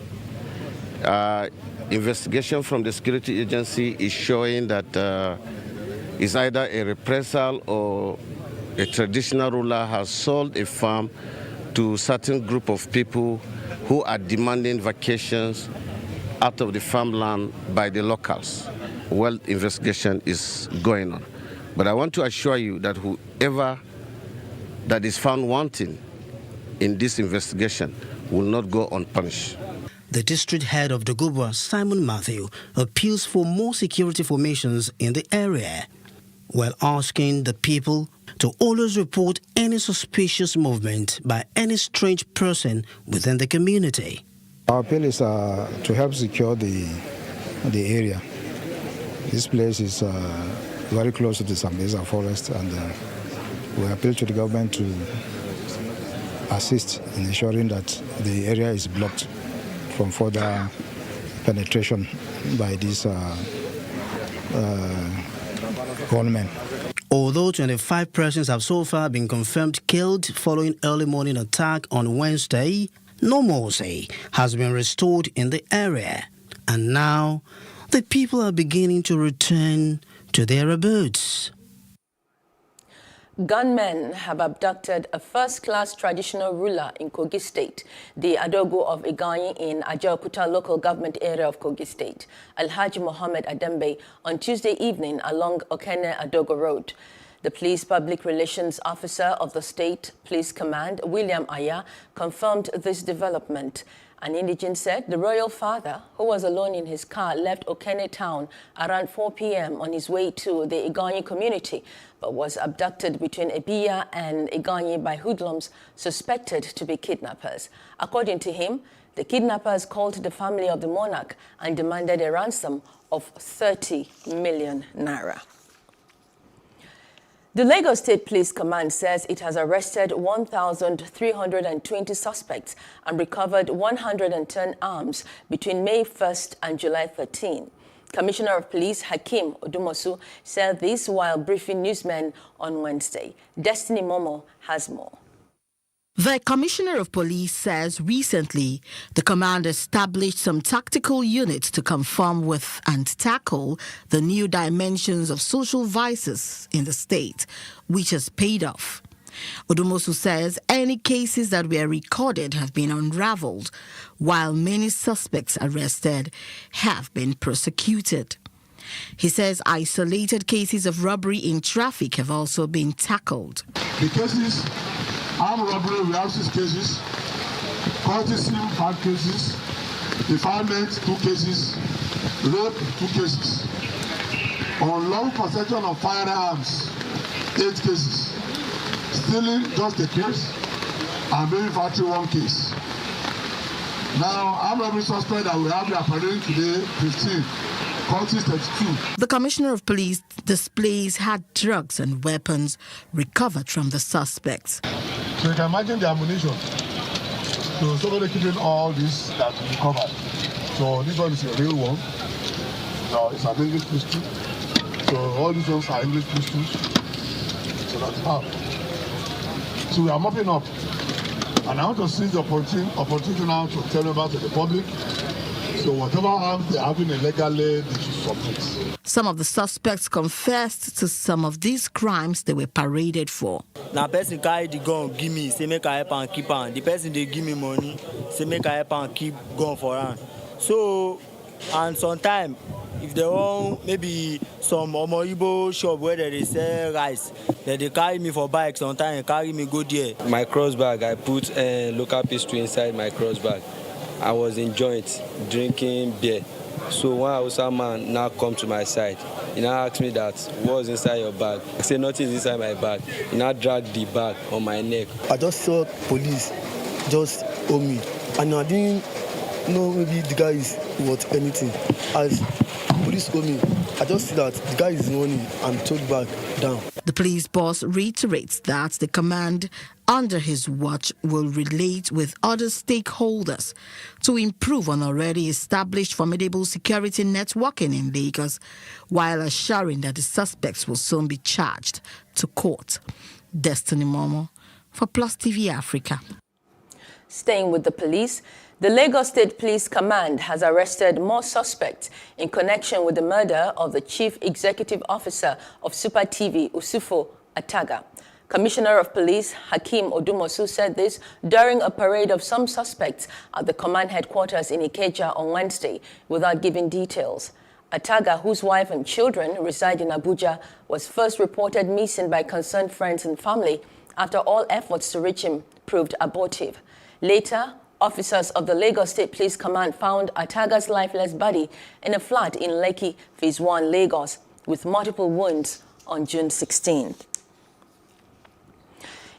Investigation from the security agency is showing that it's either a reprisal or a traditional ruler has sold a farm to a certain group of people who are demanding vacations out of the farmland by the locals. Well, investigation is going on. But I want to assure you that whoever that is found wanting in this investigation will not go unpunished. The district head of Dogubwa, Simon Matthew, appeals for more security formations in the area, while asking the people to always report any suspicious movement by any strange person within the community. Our appeal is to help secure the area. This place is very close to the Sambisa forest, and we appeal to the government to assist in ensuring that the area is blocked from further penetration by these gunmen. Although 25 persons have so far been confirmed killed following early morning attack on Wednesday, normalcy has been restored in the area, and now the people are beginning to return to their abodes. Gunmen have abducted a first-class traditional ruler in Kogi State, the Adogo of Iganyi in Ajaokuta local government area of Kogi State, Alhaji Mohammed Adembe, on Tuesday evening along Okene Adogo Road. The police public relations officer of the State Police Command, William Aya, confirmed this development. An indigent said the royal father, who was alone in his car, left Okene town around 4 p.m. on his way to the Iganyi community, but was abducted between Ebia and Iganyi by hoodlums suspected to be kidnappers. According to him, the kidnappers called the family of the monarch and demanded a ransom of 30 million naira. The Lagos State Police Command says it has arrested 1,320 suspects and recovered 110 arms between May 1st and July 13. Commissioner of Police Hakeem Odumosu said this while briefing newsmen on Wednesday. Destiny Momo has more. The Commissioner of Police says recently the command established some tactical units to confront with and tackle the new dimensions of social vices in the state, which has paid off. Odumosu says any cases that were recorded have been unraveled, while many suspects arrested have been prosecuted. He says isolated cases of robbery in traffic have also been tackled. The cases, armed robbery, we have 6 cases, courtesy, 5 cases, defilement, 2 cases, rape, 2 cases, unlawful possession of firearms, 8 cases, stealing, just a case, and manufacturing, 1 case. Now, armed robbery suspect that we have apprehended today, 15. The Commissioner of Police displays had drugs and weapons recovered from the suspects. So you can imagine the ammunition. So somebody keeping all this that we recovered. So this one is a real one. No, it's an English pistol. So all these ones are English pistols. So that's how. So we are mopping up. And I want to seize the opportunity now to tell about to the public. So whatever arms they have in illegally, they should submit. Some of the suspects confessed to some of these crimes they were paraded for. Now, person carry the gun, give me, say make I help and keep on. The person they give me money, say make I help and keep gun for her. So, and sometimes, if they want maybe some Omoibo shop where they sell rice, then they carry me for bike, sometimes they carry me go there. My cross bag, I put local pistol inside my cross bag. I was in joint drinking beer. So one Hausa man now come to my side. He now asked me that, what's inside your bag? I said, nothing is inside my bag. He now dragged the bag on my neck. I just saw police just hold me. And I didn't know maybe the guy is worth anything. As told me. I just see that the guy is running and took back down. The police boss reiterates that the command under his watch will relate with other stakeholders to improve on already established formidable security networking in Lagos, while assuring that the suspects will soon be charged to court. Destiny Momo for Plus TV Africa. Staying with the police, the Lagos State Police Command has arrested more suspects in connection with the murder of the Chief Executive Officer of Super TV, Usufo Ataga. Commissioner of Police Hakeem Odumosu said this during a parade of some suspects at the command headquarters in Ikeja on Wednesday, without giving details. Ataga, whose wife and children reside in Abuja, was first reported missing by concerned friends and family after all efforts to reach him proved abortive. Later, officers of the Lagos State Police Command found Ataga's lifeless body in a flat in Lekki, Phase 1, Lagos, with multiple wounds on June 16th.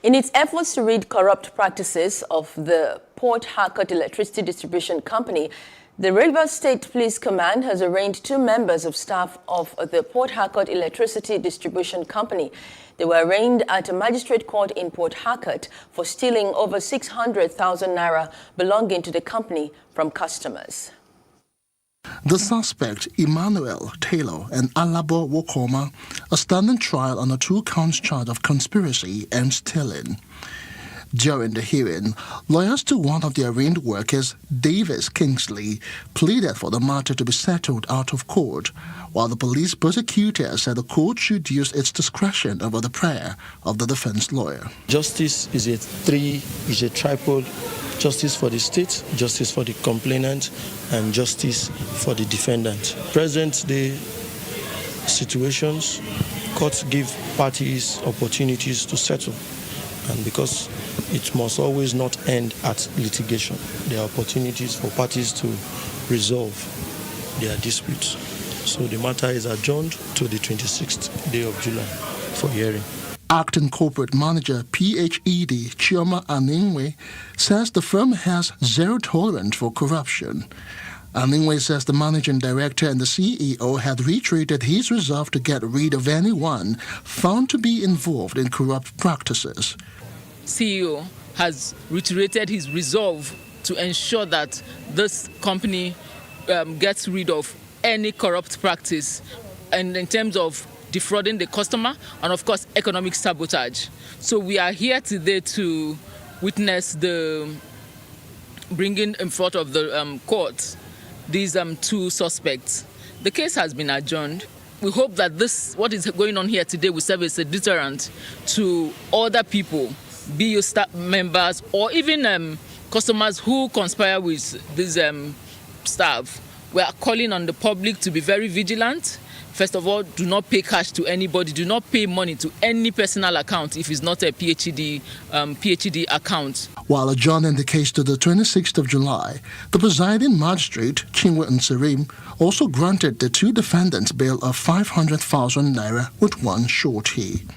In its efforts to rid corrupt practices of the Port Harcourt Electricity Distribution Company, the Rivers State Police Command has arraigned 2 members of staff of the Port Harcourt Electricity Distribution Company. They were arraigned at a magistrate court in Port Harcourt for stealing over 600,000 naira belonging to the company from customers. The suspect, Emmanuel Taylor and Alabo Wokoma, are standing trial on a 2-count charge of conspiracy and stealing. During the hearing, lawyers to one of the arraigned workers, Davis Kingsley, pleaded for the matter to be settled out of court, while the police prosecutor said the court should use its discretion over the prayer of the defense lawyer. Justice is a triple: justice for the state, justice for the complainant, and justice for the defendant. Present-day situations, courts give parties opportunities to settle. And because it must always not end at litigation, there are opportunities for parties to resolve their disputes. So the matter is adjourned to the 26th day of July for hearing. Acting Corporate Manager PHED Chioma Aningwe says the firm has zero tolerance for corruption. Aningwe says the managing director and the CEO had reiterated his resolve to get rid of anyone found to be involved in corrupt practices. CEO has reiterated his resolve to ensure that this company gets rid of any corrupt practice, and in terms of defrauding the customer and, of course, economic sabotage. So we are here today to witness the bringing in front of the court these 2 suspects. The case has been adjourned. We hope that what is going on here today will serve as a deterrent to other people, be you staff members or even customers who conspire with these staff. We are calling on the public to be very vigilant. First of all, do not pay cash to anybody. Do not pay money to any personal account if it's not a PHED account. While adjourning the case to the 26th of July, the presiding magistrate, Chinwe Nserim, also granted the 2 defendants bail of 500,000 naira with 1 surety.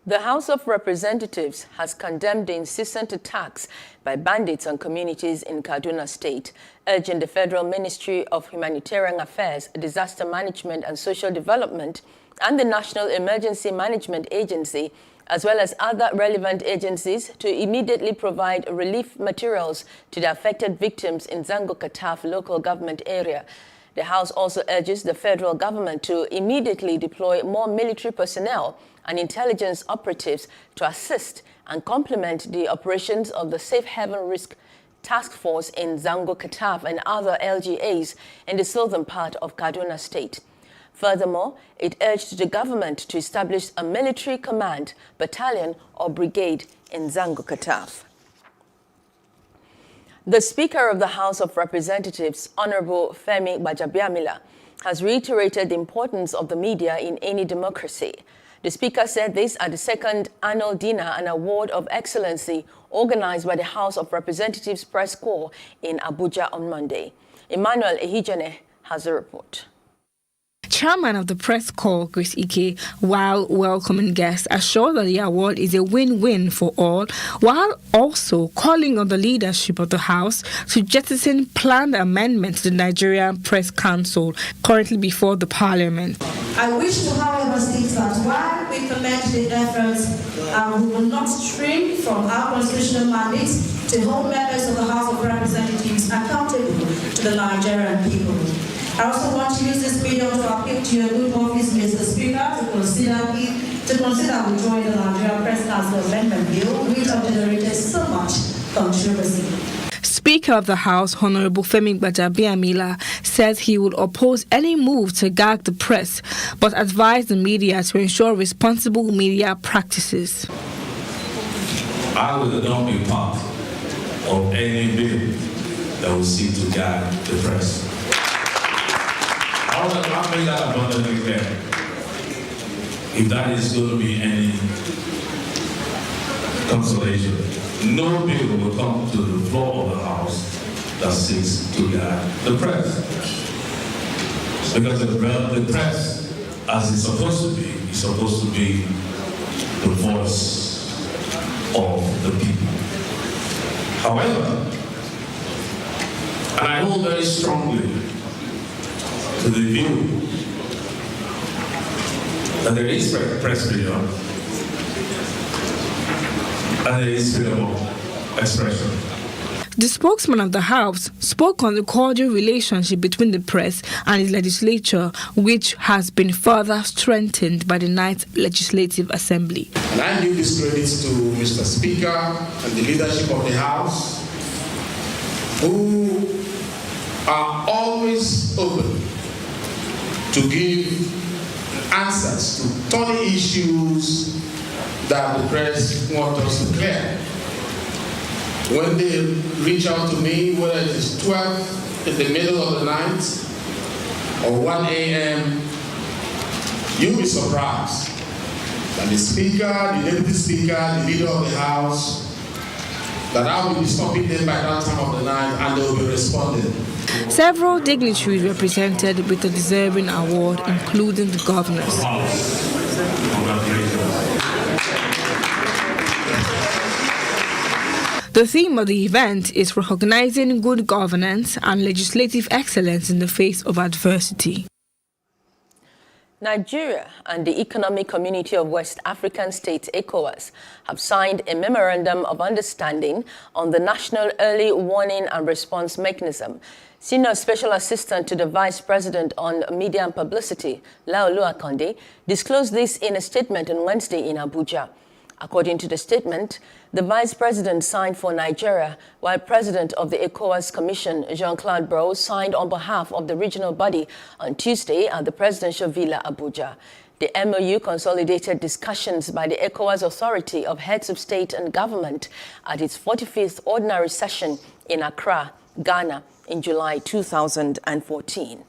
The House of Representatives has condemned the incessant attacks by bandits on communities in Kaduna State, urging the Federal Ministry of Humanitarian Affairs, Disaster Management and Social Development and the National Emergency Management Agency, as well as other relevant agencies, to immediately provide relief materials to the affected victims in Zango Kataf local government area. The House also urges the federal government to immediately deploy more military personnel and intelligence operatives to assist and complement the operations of the Safe Haven Risk Task Force in Zango Kataf and other LGAs in the southern part of Kaduna State. Furthermore, it urged the government to establish a military command, battalion or brigade in Zango Kataf. The Speaker of the House of Representatives, Honorable Femi Gbajabiamila, has reiterated the importance of the media in any democracy. The Speaker said this at the 2nd Annual Dinner and Award of Excellency organized by the House of Representatives Press Corps in Abuja on Monday. Emmanuel Ehijane has a report. chairman of the press corps, Chris Ike, while welcoming guests, assured that the award is a win-win for all, while also calling on the leadership of the House to jettison planned amendments to the Nigerian Press Council currently before the Parliament. I wish to, however, state that while we commend the efforts, we will not shrink from our constitutional mandate to hold members of the House of Representatives accountable to the Nigerian people. I also want to use this medium to appeal to your good office, Mr. Speaker, to consider withdrawing the Nigerian Press Council Amendment Bill, which has generated so much controversy. Speaker of the House, Honorable Femi Gbajabiamila, says he will oppose any move to gag the press, but advise the media to ensure responsible media practices. I will not be part of any bill that will seek to gag the press. I want to make that abundantly clear. If that is going to be any consolation, no bill will come to the floor of the House that seeks to gag the press. Because the press, as it's supposed to be, is supposed to be the voice of the people. However, and I hold very strongly to the view that there is press freedom and there is freedom of expression. The spokesman of the House spoke on the cordial relationship between the press and its legislature, which has been further strengthened by the ninth Legislative Assembly. And I give this credit to Mr. Speaker and the leadership of the House, who are always open to give answers to thorny issues that the press wants us to clear. When they reach out to me, whether it is 12 in the middle of the night or 1 a.m., you'll be surprised that the Speaker, the Deputy Speaker, the Leader of the House, that I will be stopping them by that time of the night and they will be responding. Several dignitaries were presented with the deserving award, including the governors. The theme of the event is recognizing good governance and legislative excellence in the face of adversity. Nigeria and the Economic Community of West African States, ECOWAS, have signed a memorandum of understanding on the National Early Warning and Response Mechanism. Senior Special Assistant to the Vice President on Media and Publicity, Laolu Akande, disclosed this in a statement on Wednesday in Abuja. According to the statement, the Vice President signed for Nigeria, while President of the ECOWAS Commission, Jean-Claude Brault, signed on behalf of the regional body on Tuesday at the Presidential Villa, Abuja. The MOU consolidated discussions by the ECOWAS Authority of Heads of State and Government at its 45th Ordinary Session in Accra, Ghana, in July 2014.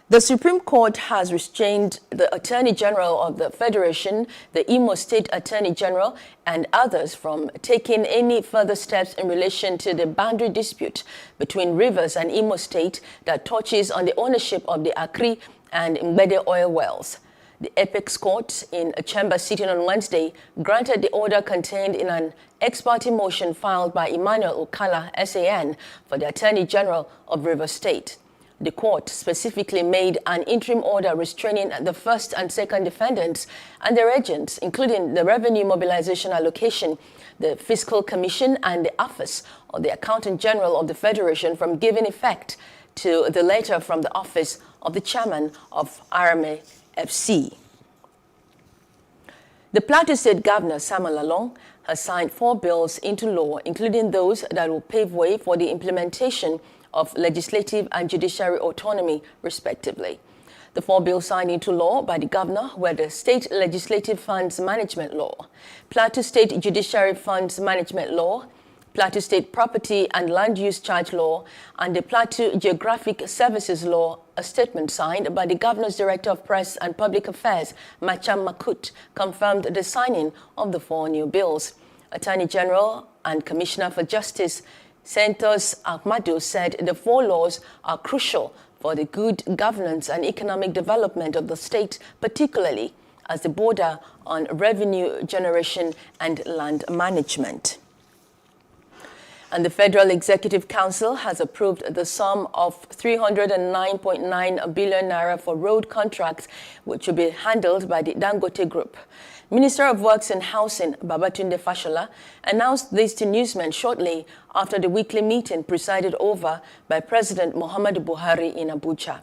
The Supreme Court has restrained the Attorney General of the Federation, the Imo State Attorney General, and others from taking any further steps in relation to the boundary dispute between Rivers and Imo State that touches on the ownership of the Akri and Mbede oil wells. The Apex Court, in a chamber sitting on Wednesday, granted the order contained in an ex parte motion filed by Emmanuel Okala, SAN, for the Attorney General of Rivers State. The court specifically made an interim order restraining the first and second defendants and their agents, including the Revenue Mobilization Allocation, the Fiscal Commission, and the Office of the Accountant General of the Federation from giving effect to the letter from the Office of the Chairman of RMA FC. The Plateau State Governor, Samuel Lalong, has signed 4 bills into law, including those that will pave way for the implementation of legislative and judiciary autonomy, respectively. The 4 bills signed into law by the governor were the State Legislative Funds Management Law, Plateau State Judiciary Funds Management Law, Plateau State Property and Land Use Charge Law, and the Plateau Geographic Services Law. A statement signed by the Governor's Director of Press and Public Affairs, Macham Makut, confirmed the signing of the 4 new bills. Attorney General and Commissioner for Justice Santos Ahmadu said the 4 laws are crucial for the good governance and economic development of the state, particularly as the border on revenue generation and land management. And the Federal Executive Council has approved the sum of 309.9 billion naira for road contracts, which will be handled by the Dangote Group. Minister of Works and Housing, Babatunde Fashola, announced this to newsmen shortly after the weekly meeting presided over by President Muhammadu Buhari in Abuja.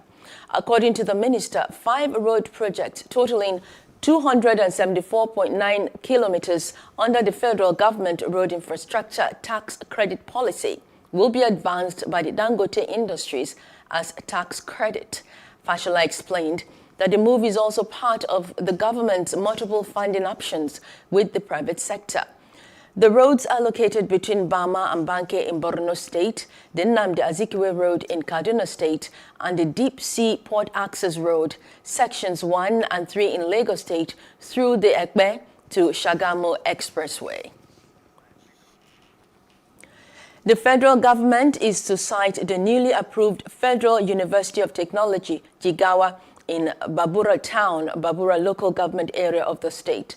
According to the minister, 5 road projects totaling 274.9 kilometers under the federal government road infrastructure tax credit policy will be advanced by the Dangote Industries as a tax credit. Fashola explained that the move is also part of the government's multiple funding options with the private sector. The roads are located between Bama and Banke in Borno State, the Nnamdi Azikiwe Road in Kaduna State, and the Deep Sea Port Access Road, sections 1 and 3 in Lagos State, through the Ekpe to Shagamu Expressway. The federal government is to site the newly approved Federal University of Technology, Jigawa, in Babura Town, Babura local government area of the state.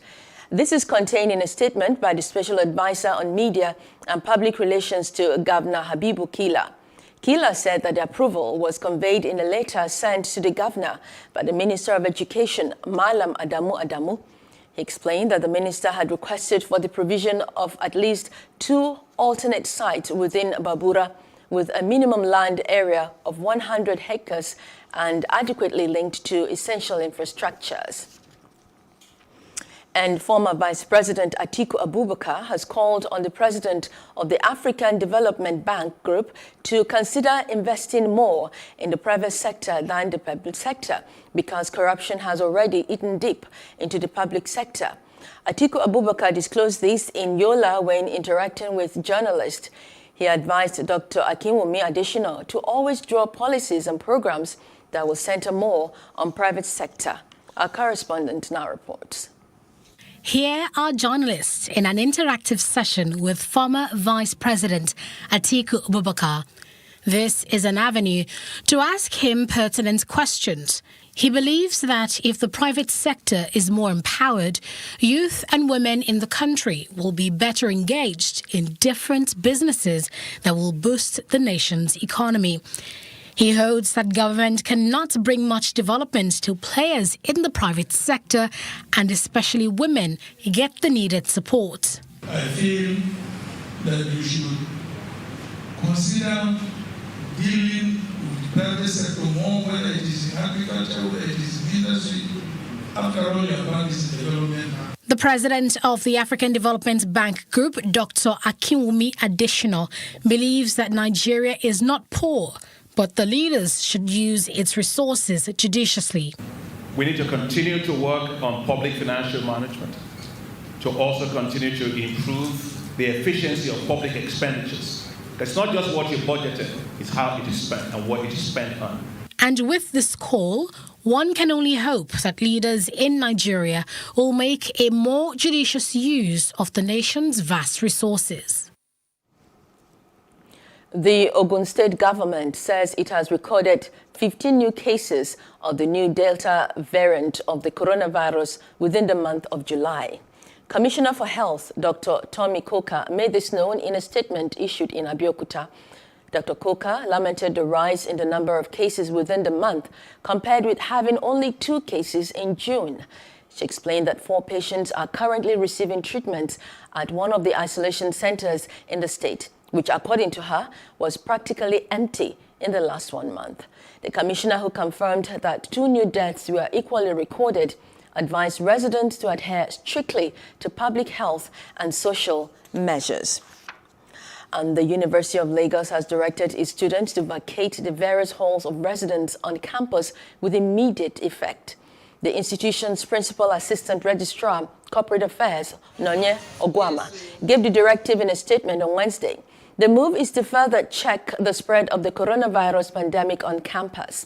This is contained in a statement by the Special Advisor on Media and Public Relations to Governor Habibu Kila. Kila said that the approval was conveyed in a letter sent to the governor by the Minister of Education, Malam Adamu. He explained that the minister had requested for the provision of at least 2 alternate sites within Babura with a minimum land area of 100 hectares and adequately linked to essential infrastructures. And former Vice President Atiku Abubakar has called on the president of the African Development Bank Group to consider investing more in the private sector than the public sector because corruption has already eaten deep into the public sector. Atiku Abubakar disclosed this in Yola when interacting with journalists. He advised Dr. Akinwumi Adesina to always draw policies and programs that will center more on private sector. Our correspondent now reports. Here are journalists in an interactive session with former Vice President Atiku Abubakar. This is an avenue to ask him pertinent questions. He believes that if the private sector is more empowered, youth and women in the country will be better engaged in different businesses that will boost the nation's economy. He holds that government cannot bring much development till players in the private sector, and especially women, get the needed support. I feel that you should consider dealing with the private sector more, whether it is in agriculture, whether it is in industry. After all, your bank is development. The president of the African Development Bank Group, Dr. Akinwumi Adesina, believes that Nigeria is not poor, but the leaders should use its resources judiciously. We need to continue to work on public financial management, to also continue to improve the efficiency of public expenditures. It's not just what you budgeted, it's how it is spent and what it is spent on. And with this call, one can only hope that leaders in Nigeria will make a more judicious use of the nation's vast resources. The Ogun State government says it has recorded 15 new cases of the new Delta variant of the coronavirus within the month of July. Commissioner for Health, Dr. Tommy Koka, made this known in a statement issued in Abeokuta. Dr. Koka lamented the rise in the number of cases within the month, compared with having only 2 cases in June. She explained that 4 patients are currently receiving treatment at one of the isolation centers in the state, which, according to her, was practically empty in the last 1 month. The commissioner, who confirmed that 2 new deaths were equally recorded, advised residents to adhere strictly to public health and social measures. And the University of Lagos has directed its students to vacate the various halls of residence on campus with immediate effect. The institution's principal assistant registrar, corporate affairs, Nonye Ogwama, gave the directive in a statement on Wednesday. The move is to further check the spread of the coronavirus pandemic on campus.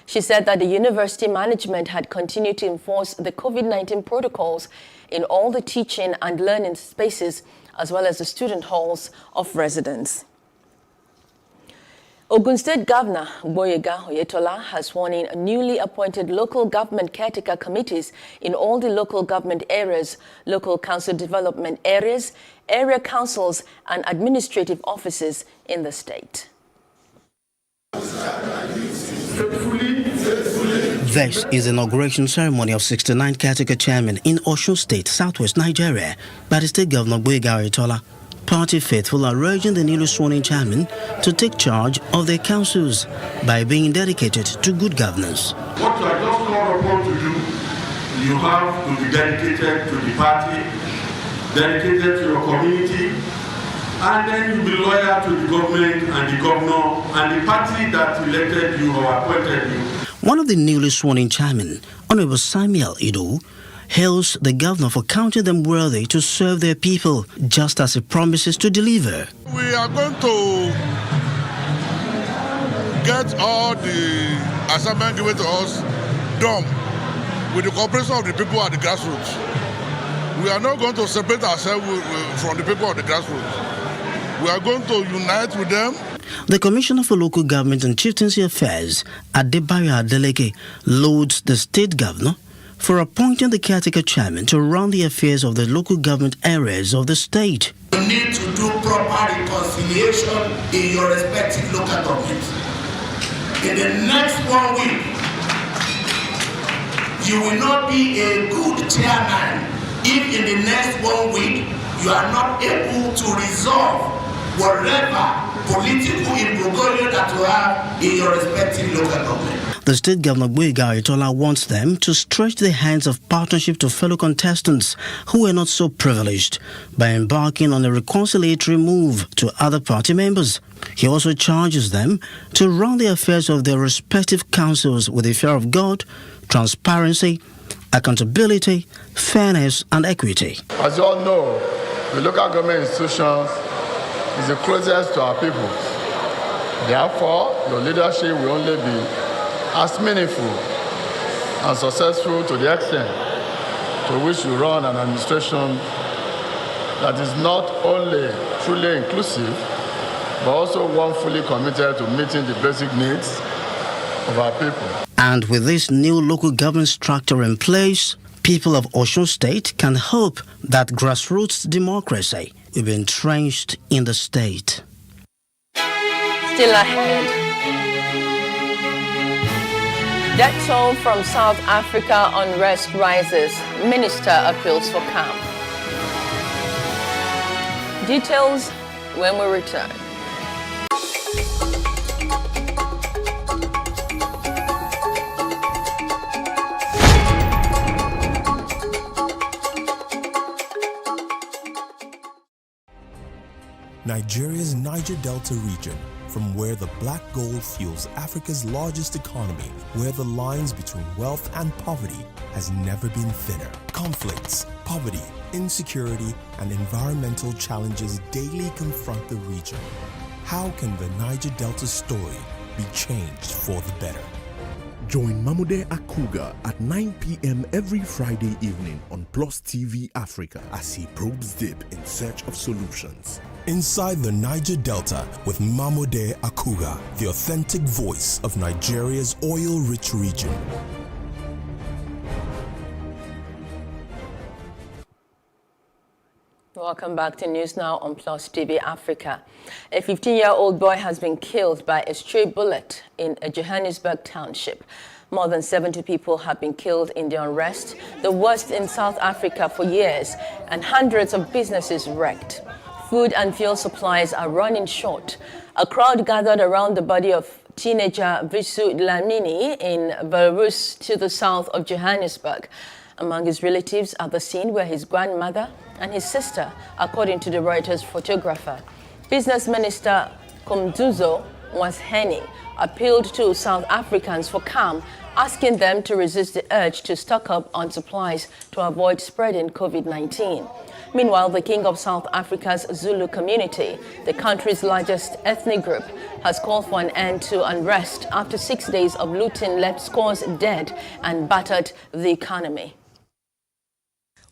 She said that the university management had continued to enforce the COVID-19 protocols in all the teaching and learning spaces, as well as the student halls of residence. Ogun State Governor Gboyega Oyetola has sworn in newly appointed local government caretaker committees in all the local government areas, local council development areas, area councils, and administrative offices in the state. This is the inauguration ceremony of 69 caretaker chairmen in Osun State, southwest Nigeria, by the State Governor Gboyega Oyetola. Party faithful are urging the newly sworn-in chairman to take charge of their councils by being dedicated to good governance. What you are just called upon to do, you have to be dedicated to the party, dedicated to your community, and then you be loyal to the government and the governor and the party that elected you or appointed you. One of the newly sworn-in chairmen, Honorable Samuel Ido, hails the governor for counting them worthy to serve their people, just as he promises to deliver. We are going to get all the assignment given to us done with the cooperation of the people at the grassroots. We are not going to separate ourselves from the people of the grassroots. We are going to unite with them. The Commissioner for Local Government and Chieftaincy Affairs, Adebayo Adeleke, lauds the state governor for appointing the caretaker chairman to run the affairs of the local government areas of the state. You need to do proper reconciliation in your respective local governments. In the next 1 week, you will not be a good chairman if in the next 1 week you are not able to resolve whatever political imbroglio that you have in your respective local government. The State Governor Gboyega Oyetola wants them to stretch the hands of partnership to fellow contestants who are not so privileged by embarking on a reconciliatory move to other party members. He also charges them to run the affairs of their respective councils with the fear of God, transparency, accountability, fairness, and equity. As you all know, the local government institutions is the closest to our people. Therefore, your leadership will only be as meaningful and successful to the extent to which you run an administration that is not only truly inclusive, but also one fully committed to meeting the basic needs of our people. And with this new local government structure in place, people of Osun State can hope that grassroots democracy will be entrenched in the state. Still ahead. Death toll from South Africa, unrest rises. Minister appeals for calm. Details when we return. Nigeria's Niger Delta region, from where the black gold fuels Africa's largest economy, where the lines between wealth and poverty has never been thinner. Conflicts, poverty, insecurity, and environmental challenges daily confront the region. How can the Niger Delta story be changed for the better? Join Mamude Akuga at 9 p.m. every Friday evening on PlusTvAfrica as he probes deep in search of solutions. Inside the Niger Delta with Mamude Akuga, the authentic voice of Nigeria's oil-rich region. Welcome back to News Now on PlusTvAfrica. A 15-year-old boy has been killed by a stray bullet in a Johannesburg township. More than 70 people have been killed in the unrest, the worst in South Africa for years, and hundreds of businesses wrecked. Food and fuel supplies are running short. A crowd gathered around the body of teenager Visu Dlamini in Belarus to the south of Johannesburg. Among his relatives at the scene were his grandmother and his sister, according to the Reuters photographer. Business Minister Kumduzo Mwasheni appealed to South Africans for calm, asking them to resist the urge to stock up on supplies to avoid spreading COVID-19. Meanwhile, the King of South Africa's Zulu community, the country's largest ethnic group, has called for an end to unrest after 6 days of looting left scores dead and battered the economy.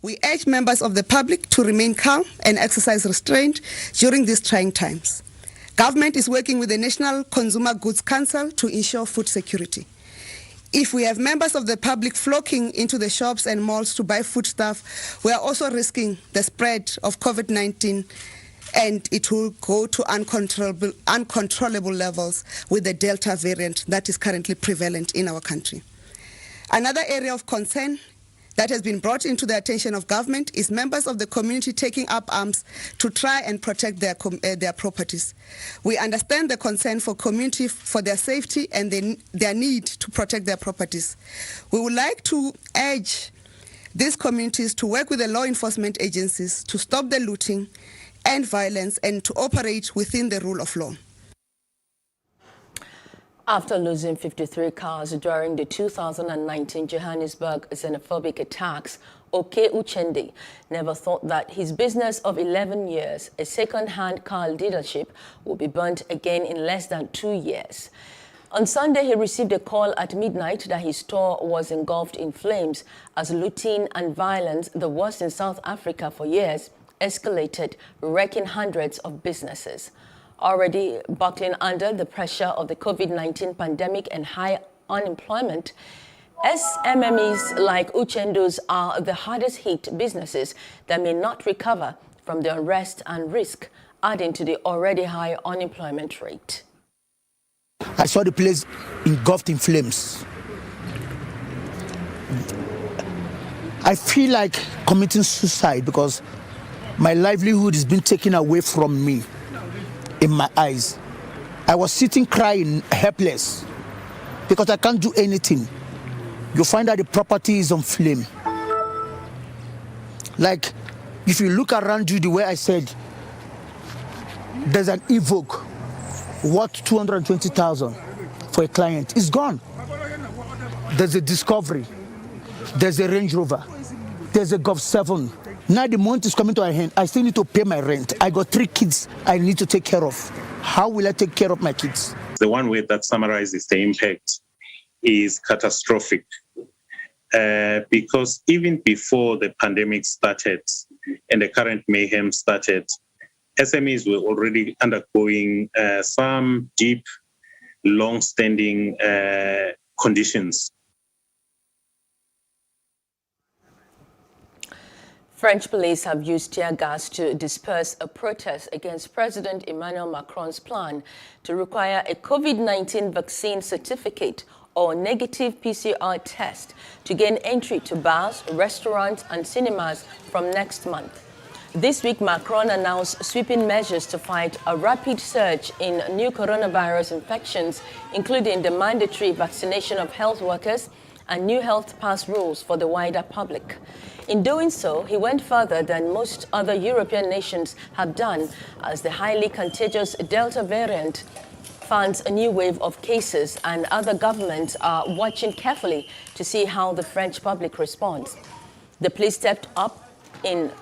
We urge members of the public to remain calm and exercise restraint during these trying times. Government is working with the National Consumer Goods Council to ensure food security. If we have members of the public flocking into the shops and malls to buy foodstuff, we are also risking the spread of COVID-19, and it will go to uncontrollable levels with the Delta variant that is currently prevalent in our country. Another area of concern that has been brought into the attention of government is members of the community taking up arms to try and protect their properties. We understand the concern for community for their safety and their need to protect their properties. We would like to urge these communities to work with the law enforcement agencies to stop the looting and violence and to operate within the rule of law. After losing 53 cars during the 2019 Johannesburg xenophobic attacks, Oke Uchende never thought that his business of 11 years, a second-hand car dealership, would be burnt again in less than 2 years. On Sunday, he received a call at midnight that his store was engulfed in flames as looting and violence, the worst in South Africa for years, escalated, wrecking hundreds of businesses. Already buckling under the pressure of the COVID-19 pandemic and high unemployment, SMMEs like Uchendo's are the hardest hit businesses that may not recover from the unrest and risk, adding to the already high unemployment rate. I saw the place engulfed in flames. I feel like committing suicide because my livelihood is being taken away from me. In my eyes, I was sitting crying, helpless, because I can't do anything. You find that the property is on flame. Like, if you look around you the way I said, there's an Evoque worth 220,000 for a client. It's gone. There's a Discovery. There's a Range Rover. There's a Golf 7. Now the month is coming to an end. I still need to pay my rent. I got 3 kids I need to take care of. How will I take care of my kids? The one way that summarizes the impact is catastrophic. Because even before the pandemic started and the current mayhem started, SMEs were already undergoing some deep, long-standing conditions. French police have used tear gas to disperse a protest against President Emmanuel Macron's plan to require a COVID-19 vaccine certificate or negative PCR test to gain entry to bars, restaurants, and cinemas from next month. This week, Macron announced sweeping measures to fight a rapid surge in new coronavirus infections, including the mandatory vaccination of health workers and new health pass rules for the wider public. In doing so, he went further than most other European nations have done, as the highly contagious Delta variant finds a new wave of cases, and other governments are watching carefully to see how the French public responds. The police stepped up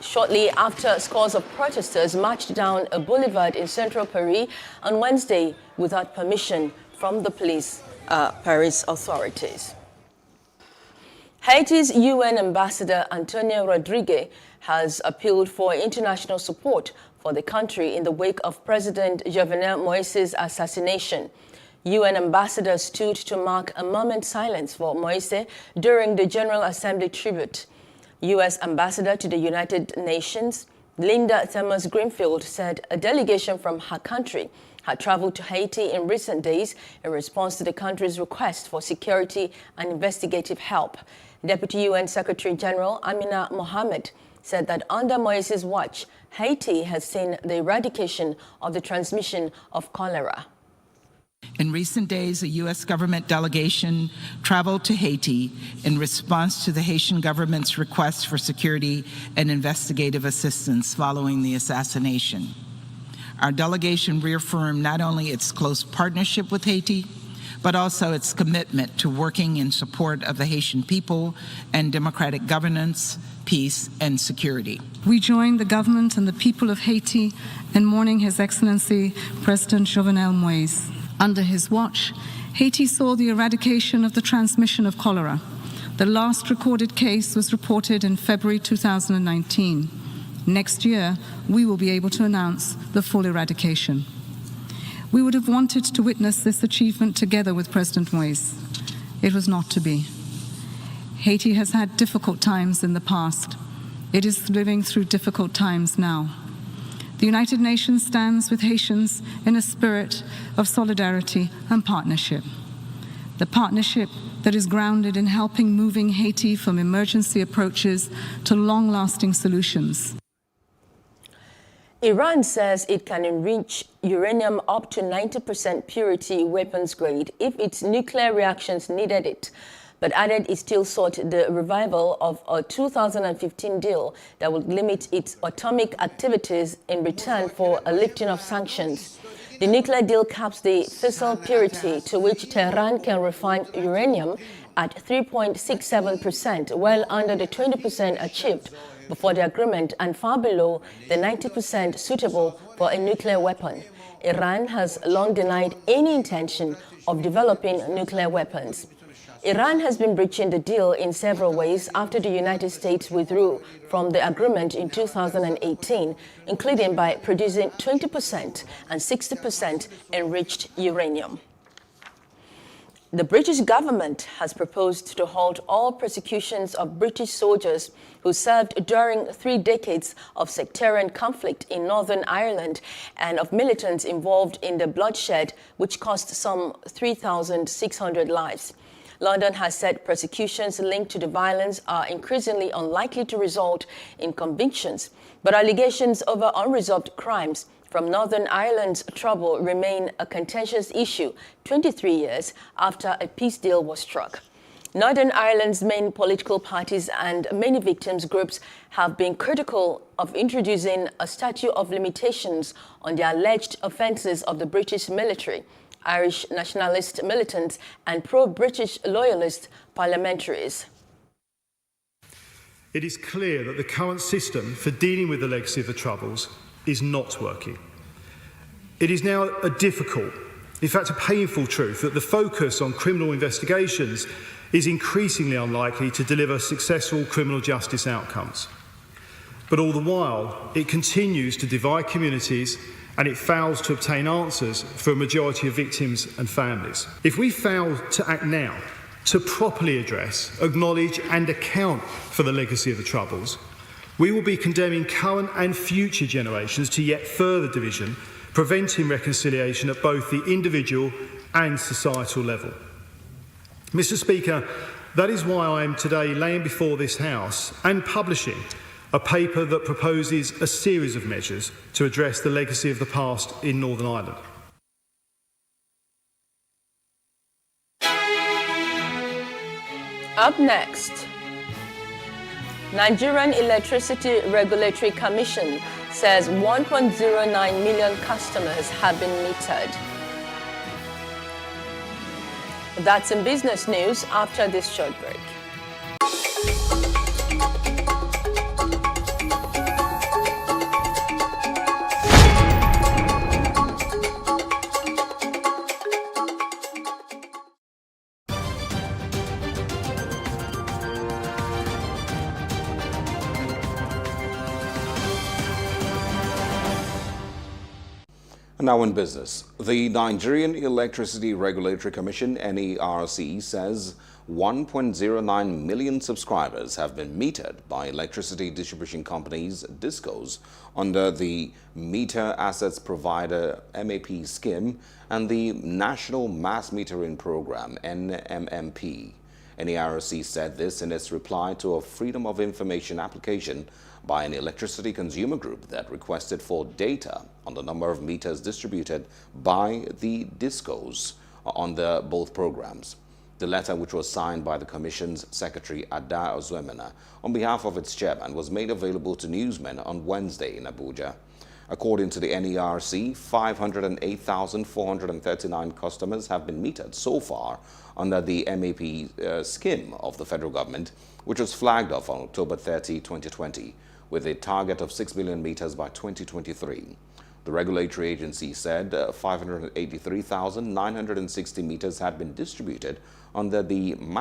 shortly after scores of protesters marched down a boulevard in central Paris on Wednesday without permission from the Paris authorities. Haiti's UN Ambassador Antonio Rodriguez has appealed for international support for the country in the wake of President Jovenel Moïse's assassination. UN ambassador stood to mark a moment's silence for Moïse during the General Assembly tribute. U.S. Ambassador to the United Nations, Linda Thomas-Greenfield, said a delegation from her country had traveled to Haiti in recent days in response to the country's request for security and investigative help. Deputy UN Secretary General Amina Mohamed said that under Moïse's watch, Haiti has seen the eradication of the transmission of cholera. In recent days, a U.S. government delegation traveled to Haiti in response to the Haitian government's request for security and investigative assistance following the assassination. Our delegation reaffirmed not only its close partnership with Haiti, but also its commitment to working in support of the Haitian people and democratic governance, peace, and security. We join the government and the people of Haiti in mourning His Excellency President Jovenel Moïse. Under his watch, Haiti saw the eradication of the transmission of cholera. The last recorded case was reported in February 2019. Next year, we will be able to announce the full eradication. We would have wanted to witness this achievement together with President Moise. It was not to be. Haiti has had difficult times in the past. It is living through difficult times now. The United Nations stands with Haitians in a spirit of solidarity and partnership. The partnership that is grounded in helping moving Haiti from emergency approaches to long-lasting solutions. Iran says it can enrich uranium up to 90% purity weapons grade if its nuclear reactions needed it, but added it still sought the revival of a 2015 deal that would limit its atomic activities in return for a lifting of sanctions. The nuclear deal caps the fissile purity to which Tehran can refine uranium at 3.67%, well under the 20% achieved before the agreement and far below the 90% suitable for a nuclear weapon. Iran has long denied any intention of developing nuclear weapons. Iran has been breaching the deal in several ways after the United States withdrew from the agreement in 2018, including by producing 20% and 60% enriched uranium. The British government has proposed to halt all persecutions of British soldiers who served during 3 decades of sectarian conflict in Northern Ireland and of militants involved in the bloodshed, which cost some 3,600 lives. London has said persecutions linked to the violence are increasingly unlikely to result in convictions, but allegations over unresolved crimes from Northern Ireland's trouble remain a contentious issue 23 years after a peace deal was struck. Northern Ireland's main political parties and many victims groups have been critical of introducing a statute of limitations on the alleged offences of the British military, Irish nationalist militants and pro-British loyalist parliamentaries. It is clear that the current system for dealing with the legacy of the Troubles is not working. It is now a difficult, in fact a painful truth that the focus on criminal investigations is increasingly unlikely to deliver successful criminal justice outcomes. But all the while, it continues to divide communities and it fails to obtain answers for a majority of victims and families. If we fail to act now to properly address, acknowledge and account for the legacy of the Troubles, we will be condemning current and future generations to yet further division, preventing reconciliation at both the individual and societal level. Mr. Speaker, that is why I am today laying before this House and publishing a paper that proposes a series of measures to address the legacy of the past in Northern Ireland. Up next, Nigerian Electricity Regulatory Commission says 1.09 million customers have been metered. That's in business news after this short break. Now in business, the Nigerian Electricity Regulatory Commission, NERC, says 1.09 million subscribers have been metered by electricity distribution companies, DISCOs, under the Meter Assets Provider MAP scheme and the National Mass Metering Program, NMMP. NERC said this in its reply to a Freedom of Information application by an electricity consumer group that requested for data on the number of meters distributed by the DISCOs under both programs. The letter, which was signed by the Commission's Secretary Ada Ozwemena on behalf of its chairman, was made available to newsmen on Wednesday in Abuja. According to the NERC, 508,439 customers have been metered so far under the MAP scheme of the federal government, which was flagged off on October 30, 2020, with a target of 6 million meters by 2023. The regulatory agency said 583,960 meters had been distributed under the